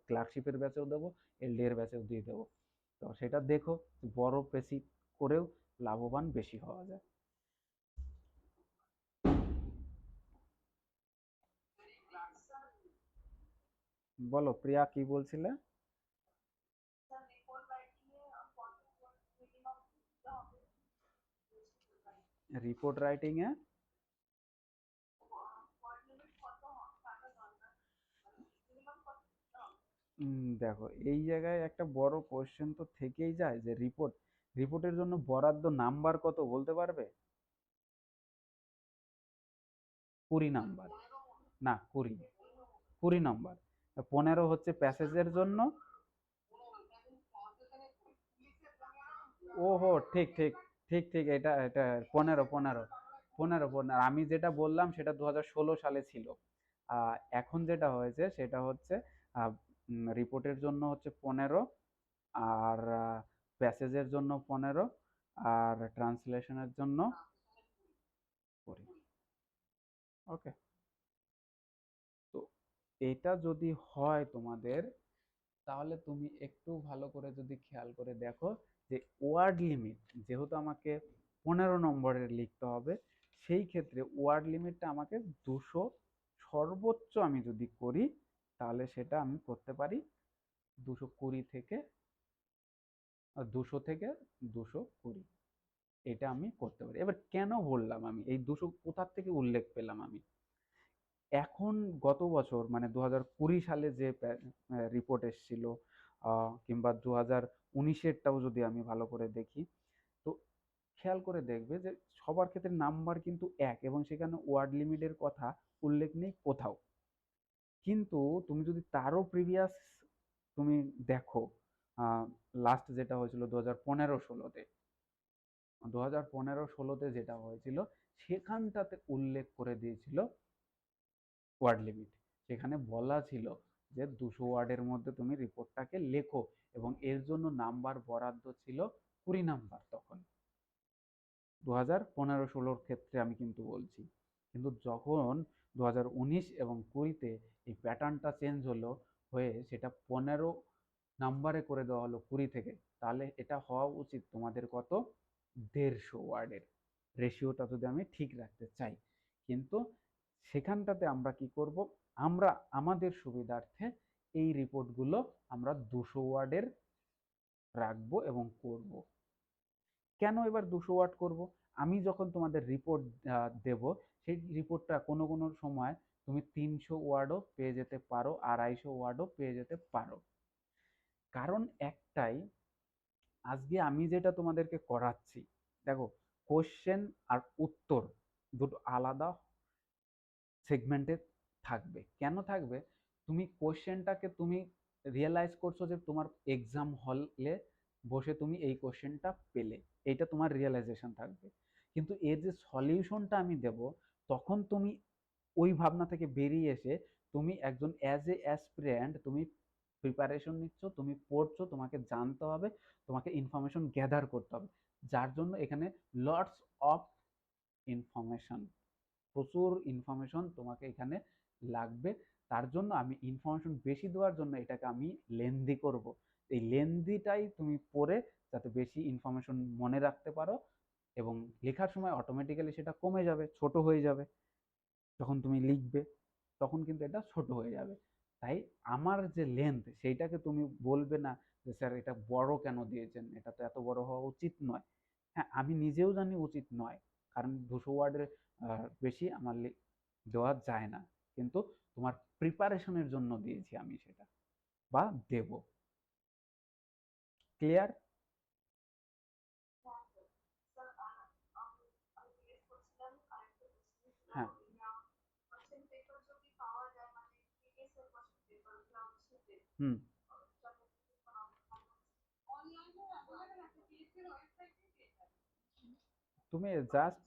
ক্লার্কশিপের ব্যাচেও দেবো, এলডি এর ব্যাচেও দিয়ে দেবো। তো সেটা দেখো, বড় প্রেসি করেও লাভবান বেশি হওয়া যায়। বলো প্রিয়া, কি বলছিলে? রিপোর্ট রাইটিং এ দেখো এই জায়গায় একটা বড় কোশ্চেন তো থেকেই যায় যে রিপোর্টের জন্য বরাদ্দ নাম্বার কত বলতে পারবে? ২০ নাম্বার। না, ২০ নাম্বার। ১৫ হচ্ছে প্যাসেজের জন্য। ওহো, ঠিক ঠিক ঠিক ঠিক, এটা এটা ১৫ ১৫ ১৫ ১৫। আমি যেটা বললাম সেটা ২০১৬ সালে ছিল। এখন যেটা হয়েছে সেটা হচ্ছে রিপোর্টের জন্য হচ্ছে ১৫, আর প্যাসেজের জন্য ১৫, আর ট্রান্সলেশনের জন্য ২০। ওকে। তো এটা যদি হয় তোমাদের, তাহলে তুমি একটু ভালো করে যদি খেয়াল করে দেখো যে ওয়ার্ড লিমিট, যেহেতু আমাকে ১৫ নম্বরের লিখতে হবে, সেই ক্ষেত্রে ওয়ার্ড লিমিটটা আমাকে ২০০, সর্বোচ্চ আমি যদি করি তাহলে সেটা আমি করতে পারি ২২০ থেকে ২০০ থেকে ২২০। এটা আমি করতে পারি। এবার কেন বললাম আমি এই ২০০ কোথার থেকে উল্লেখ পেলাম আমি? এখন গত বছর মানে ২০২০ সালে যে রিপোর্ট এসছিল, কিংবা ২০১৯-এরটাও যদি আমি ভালো করে দেখি, তো খেয়াল করে দেখবে যে সবার ক্ষেত্রে নাম্বার কিন্তু এক, এবং সেখানে ওয়ার্ড লিমিটের কথা উল্লেখ নেই কোথাও। কিন্তু তুমি যদি তারও প্রিভিয়াস তুমি দেখো, লাস্ট যেটা হয়েছিল ২০১৫-১৬-তে, ২০১৫-১৬-তে যেটা হয়েছিল সেখানটাতে উল্লেখ করে দিয়েছিল ওয়ার্ড লিমিট। সেখানে বলা ছিল যে ২০০ ওয়ার্ডের মধ্যে তুমি রিপোর্টটাকে লেখো, এবং এর জন্য নাম্বার বরাদ্দ ছিল ২০ নাম্বার তখন। ২০১৫-১৬-র ক্ষেত্রে আমি কিন্তু বলছি। কিন্তু যখন ২০১৯ এবং ২০-তে এই প্যাটার্নটা চেঞ্জ হলো, হয়ে সেটা ১৫ নাম্বারে করে দেওয়া হলো ২০ থেকে, তাহলে এটা হওয়া উচিত তোমাদের কত? ১৫০ ওয়ার্ডের। রেশিওটা যদি আমি ঠিক রাখতে চাই, কিন্তু সেখানটাতে আমরা কি করব, আমরা আমাদের সুবিধার্থে এই রিপোর্টগুলো আমরা ২০০ ওয়ার্ডের রাখবো এবং করব। কেন এবার ২০০ ওয়াট করব? আমি যখন তোমাদের রিপোর্ট দেব, সেই রিপোর্টটা কোনো কোনো সময় তুমি ৩০০ ওয়ার্ডও পেয়ে যেতে পারো, ২৫০ ওয়ার্ডও পেয়ে যেতে পারো। কারণ একটাই, আজকে আমি যেটা তোমাদেরকে করাচ্ছি, দেখো, কোশ্চেন আর উত্তর দুটো আলাদা সেগমেন্টে থাকবে। কেন থাকবে? তুমি কোশ্চেনটাকে তুমি রিয়েলাইজ করছো যে তোমার এক্সাম হলে বসে তুমি এই কোশ্চেনটা পেলে, এইটা তোমার রিয়েলাইজেশন থাকবে। কিন্তু এর যে সলিউশনটা আমি দেব, তখন তুমি ওই ভাবনা থেকে বেরিয়ে এসে তুমি একজন অ্যাজ এ অ্যাসপিরেন্ট তুমি প্রিপারেশন নিচ্ছ, তুমি পড়ছো, তোমাকে জানতে হবে, তোমাকে ইনফরমেশন গ্যাদার করতে হবে, যার জন্য এখানে লটস অফ ইনফরমেশন প্রচুর ইনফরমেশন তোমাকে এখানে লাগবে। তার জন্য আমি ইনফরমেশন বেশি দেওয়ার জন্য এটাকে আমি লেন্দি করব। এই লেন্দিটাই তুমি পড়ে যাতে বেশি ইনফরমেশন মনে রাখতে পারো, এবং লেখার সময় অটোমেটিক্যালি সেটা কমে যাবে, ছোট হয়ে যাবে। যখন তুমি লিখবে তখন কিন্তু এটা ছোট হয়ে যাবে। তাই আমার যে লেন্থ সেইটাকে তুমি বলবে না যে স্যার এটা বড় কেন দিয়েছেন, এটা তো এত বড় হওয়া উচিত নয়। হ্যাঁ, আমি নিজেও জানি উচিত নয়, কারণ 200 ওয়ার্ডের বেশি আমার দেওয়া যায় না। কিন্তু তোমার প্রিপারেশনের জন্য দিয়েছি আমি সেটা, বা দেব। ক্লিয়ার? হ্যাঁ। হুম। তুমি জাস্ট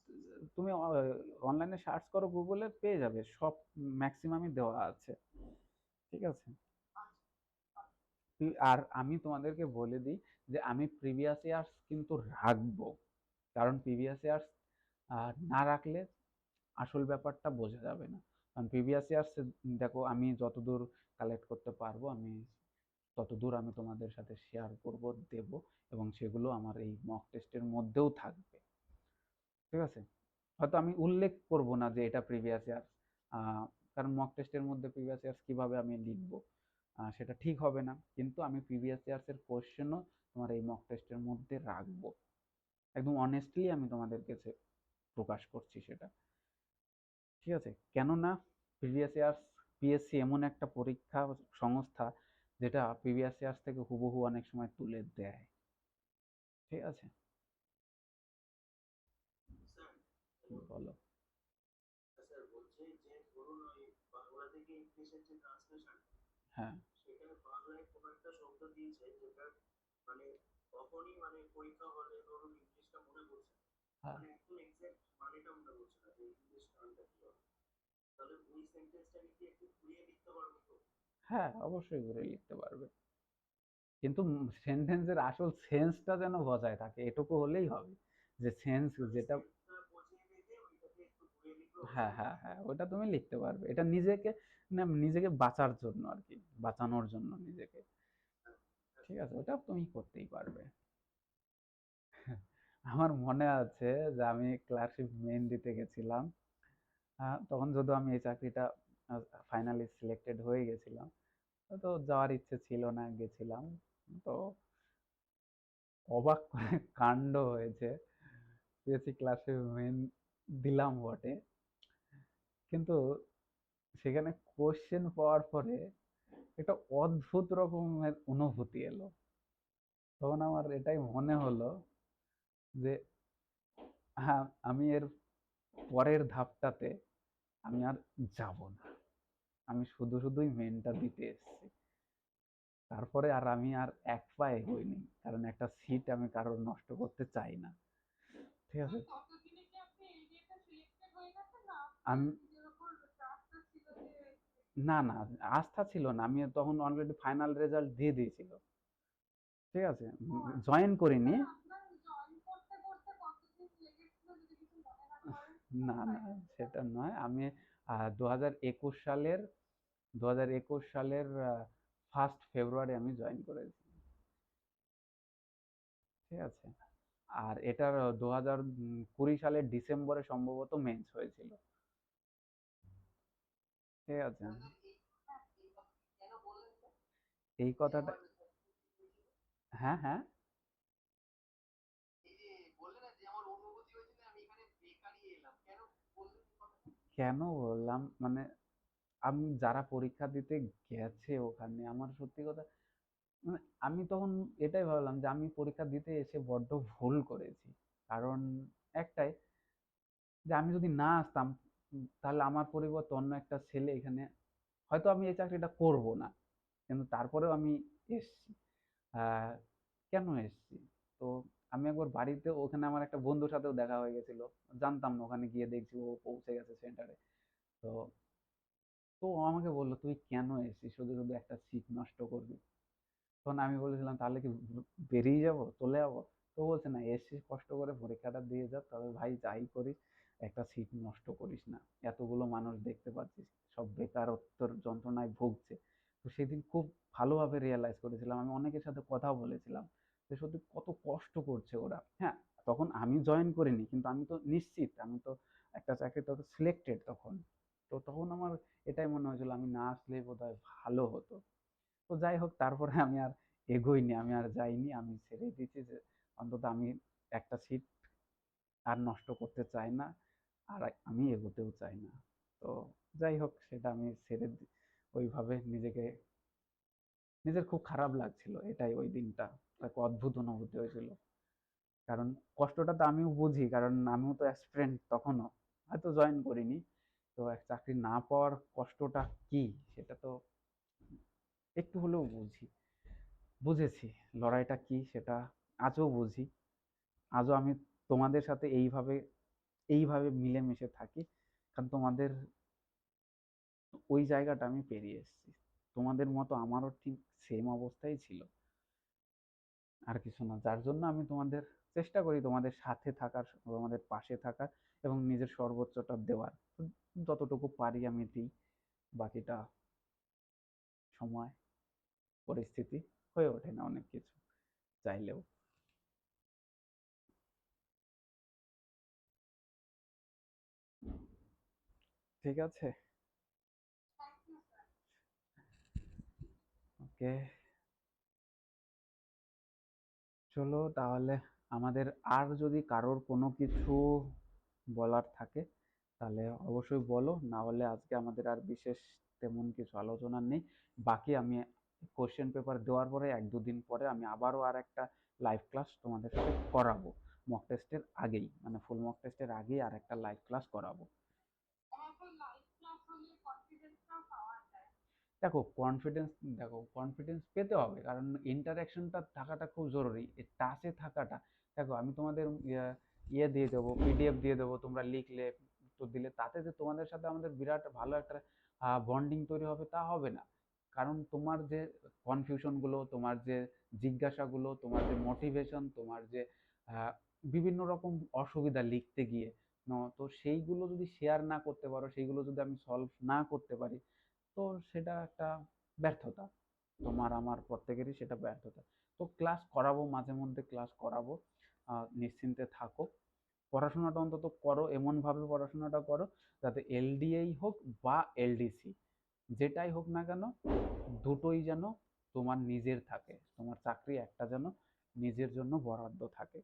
তুমি অনলাইনে সার্চ করো, গুগলে পেয়ে যাবে, সব ম্যাক্সিমামই দেওয়া আছে। ঠিক আছে। আর আমি তোমাদেরকে বলে দিই যে আমি প্রিভিয়াস ইয়ার্স কিন্তু রাখবো, কারণ প্রিভিয়াস ইয়ার্স না রাখলে আসল ব্যাপারটা বোঝা যাবে না। কারণ প্রিভিয়াস ইয়ার্স দেখো, আমি যতদূর কালেক্ট করতে পারবো আমি ততদূর আমি তোমাদের সাথে শেয়ার করব, দেব, এবং সেগুলো আমার এই মক টেস্টের মধ্যেও থাকবে। ঠিক আছে। হয়তো আমি উল্লেখ করব না যে এটা প্রিভিয়াস ইয়ার্স, কারণ মক টেস্টের মধ্যে প্রিভিয়াস ইয়ার্স কিভাবে আমি লিখব, সেটা ঠিক হবে না। কিন্তু আমি প্রিভিয়াস ইয়ার্স এর কোশ্চেনও তোমার এই মক টেস্টের মধ্যে রাখবো। একদম অনেস্টলি আমি তোমাদের কাছে প্রকাশ করছি সেটা। ঠিক আছে। কেননা প্রিভিয়াস ইয়ার্স, পিএসসি এমন একটা পরীক্ষা সংস্থা যেটা প্রিভিয়াস ইয়ার্স থেকে হুবহু অনেক সময় তুলে দেয়। ঠিক আছে। বলো। হ্যাঁ। হ্যাঁ। হ্যাঁ, অবশ্যই ঘুরে লিখতে পারবে, কিন্তু সেন্টেন্সের আসল সেন্সটা যেন বজায় থাকে, এটুকু হলেই হবে। যে সেন্স যেটা, হ্যাঁ হ্যাঁ হ্যাঁ, ওটা তুমি লিখতে পারবে। এটা নিজেকে, না নিজেকে বাঁচার জন্য আর কি, বাঁচানোর জন্য নিজেকে। ঠিক আছে, ওটা তুমি করতেই পারবে। আমার মনে আছে যে আমি ক্লার্কশিপ মেইন দিতে গেছিলাম, তখন যদি আমি এই চাকরিটা ফাইনালি সিলেক্টেড হয়ে গেছিলাম, তো যাওয়ার ইচ্ছে ছিল না, গেছিলাম। তো অবাক করে কাণ্ড হয়েছে, পিএসসি ক্লাসে মেন দিলাম বটে, কিন্তু সেখানে কোশ্চেন পাওয়ার পরে একটা অদ্ভুত রকমের অনুভূতি এলো। তখন আমার এটাই মনে হলো যে হ্যাঁ, আমি এর পরের ধাপটাতে আমি আর যাব না, আমি শুধু শুধুই মেনটা দিতে এসেছি। তারপরে আর আমি আর এক পা এগোইনি, কারণ একটা সিট আমি কারোর নষ্ট করতে চাই না। ঠিক আছে। আমি, না না, আস্থা ছিল না, আমি তখন অলরেডি ফাইনাল রেজাল্ট দিয়ে দিয়েছিল। ঠিক আছে। জয়েন করিনি। না না, সেটা নয়। আমি 2021 সালের 2021 সালের 1 ফেব্রুয়ারি আমি জয়েন করেছি। ঠিক আছে। আর এটার 2020 সালের ডিসেম্বরে সম্ভবত মেন্স হয়েছিল। ঠিক আছে। এই কথাটা, হ্যাঁ হ্যাঁ, কেন বললাম মানে, আমি যারা পরীক্ষা দিতে গেছে ওখানে, আমার সত্যি কথা মানে, আমি তখন এটাই ভাবলাম যে আমি পরীক্ষা দিতে এসে বড্ড ভুল করেছি। কারণ একটাই, যে আমি যদি না আসতাম, তাহলে আমার পরিবর্তে অন্য একটা ছেলে এখানে, হয়তো আমি এই চাকরিটা করব না, কিন্তু তারপরেও আমি এসছি। আহ, কেন এসছি? তো আমি একবার বাড়িতে, ওখানে আমার একটা বন্ধুর সাথেও দেখা হয়ে গেছিল, জানতাম না, ওখানে গিয়ে দেখছি ও পৌঁছে গেছে সেন্টারে। তো তো ও আমাকে বললো, তুই কেন এসেছিস, শুধু শুধু একটা সিট নষ্ট করবি? তখন আমি বলেছিলাম, তাহলে কি বেরিয়ে যাব, চলে যাব? তো বলছে না, এসছিস কষ্ট করে, পরীক্ষাটা দিয়ে যা, তবে ভাই যাই করিস একটা সিট নষ্ট করিস না। এতগুলো মানুষ দেখতে পাচ্ছিস, সব বেকারত্বের যন্ত্রণায় ভুগছে। তো সেদিন খুব ভালোভাবে রিয়ালাইজ করেছিলাম। আমি অনেকের সাথে কথাও বলেছিলাম যে সত্যি কত কষ্ট করছে ওরা। হ্যাঁ, তখন আমি জয়েন করিনি, কিন্তু আমি তো নিশ্চিত, আমি তো একটা চাকরিতে সিলেক্টেড তখন। তো তখন আমার এটাই মনে হয়েছিল আমি না আসলেই বোধহয় ভালো হতো। তো যাই হোক, তারপরে আমি আর এগোইনি, আমি আর যাইনি, আমি ছেড়েই দিয়েছি যে অন্তত আমি একটা সিট আর নষ্ট করতে চাই না, আর আমি এগোতেও চাই না। তো যাই হোক, সেটা আমি ছেড়ে ওইভাবে নিজেকে, নিজের খুব খারাপ লাগছিল এটাই, ওই দিনটা এক অদ্ভুত অনুভূতি হয়েছিল। কারণ কষ্টটা তো আমিও বুঝি, কারণ আমিও তো অ্যাসপিরেন্ট তখনও, হয়তো জয়েন করিনি। তো এক চাকরি না পাওয়ার কষ্টটা কি, সেটা তো একটু হলেও বুঝেছি। লড়াইটা কি সেটা আজও বুঝি। আজও আমি তোমাদের সাথে এইভাবে মিলেমিশে থাকি, কারণ তোমাদের ওই জায়গাটা আমি পেরিয়ে এসেছি। তোমাদের মতো আমারও ঠিক সেম অবস্থাই ছিল, আর কিছু না। যার জন্য আমি তোমাদের চেষ্টা করি তোমাদের সাথে থাকার, তোমাদের পাশে থাকার, এবং নিজের সর্বোচ্চটা দেওয়ার। যতটুকু পারি আমি দিই, বাকিটা সময়, পরিস্থিতি, হয়ে ওঠে না অনেক কিছু চাইলেও। ঠিক আছে, ওকে, চলো তাহলে। আমাদের আর যদি কারোর কোনো কিছু বলার থাকে তাহলে অবশ্যই বলো, না হলে আজকে আমাদের আর বিশেষ তেমন কিছু আলোচনা নেই। বাকি আমি কোশ্চেন পেপার দেওয়ার পরে 1-2 দিন পরে আমি আবারও আর একটা লাইভ ক্লাস তোমাদের সাথে করাবো। মক টেস্টের আগেই, মানে ফুল মক টেস্টের আগেই আর একটা লাইভ ক্লাস করাবো। দেখো কনফিডেন্স, কনফিডেন্স পেতে হবে, কারণ ইন্টারাকশনটা থাকাটা খুব জরুরি, টাচে থাকাটা। দেখো আমি তোমাদের ইয়ে দিয়ে দেবো, পিডিএফ দিয়ে দেবো, তোমরা লিখলে, উত্তর দিলে, তাতে যে তোমাদের সাথে আমাদের বিরাট ভালো একটা বন্ডিং তৈরি হবে তা হবে না। কারণ তোমার যে কনফিউশনগুলো, তোমার যে জিজ্ঞাসাগুলো, তোমার যে মোটিভেশন, তোমার যে আহ, বিভিন্ন রকম অসুবিধা লিখতে গিয়ে, তো সেইগুলো যদি শেয়ার না করতে পারো, সেইগুলো যদি আমি সলভ না করতে পারি, তো সেটা একটা ব্যর্থতা। তোমার আমার প্রত্যেকেরই সেটা ব্যর্থতা। তো ক্লাস করাবো, মাঝে মধ্যে ক্লাস করাবো, নিশ্চিন্তে থাকো। পড়াশোনাটা অন্তত করো, এমনভাবে পড়াশোনাটা করো যাতে এলডিএই হোক বা এলডিসি, যেটাই হোক না কেন, দুটোই যেন তোমার নিজের থাকে, তোমার চাকরি একটা যেন নিজের জন্য বরাদ্দ থাকে।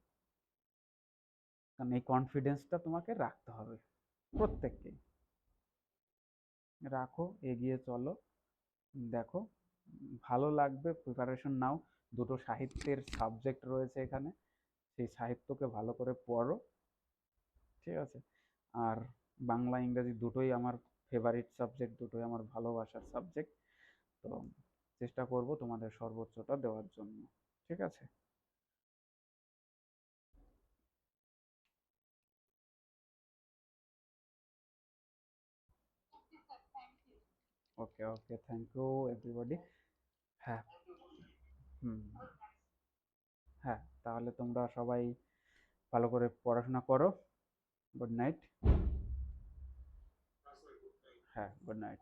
কারণ এই কনফিডেন্সটা তোমাকে রাখতে হবে, প্রত্যেককে রাখো, এগিয়ে চলো। দেখো, ভালো লাগবে, প্রিপারেশন নাও। দুটো সাহিত্যের সাবজেক্ট রয়েছে এখানে, সেই সাহিত্যকে ভালো করে পড়ো, ঠিক আছে? আর বাংলা ইংরেজি দুটোই আমার ফেভারিট সাবজেক্ট, দুটোই আমার ভালোবাসার সাবজেক্ট। তো চেষ্টা করব তোমাদের সর্বোচ্চটা দেওয়ার জন্য, ঠিক আছে? ওকে, ওকে, থ্যাংক ইউ এভরিবডি। হ্যাঁ, হুম, হ্যাঁ, তাহলে তোমরা সবাই ভালো করে পড়াশোনা করো। Good night. হ্যাঁ, গুড নাইট।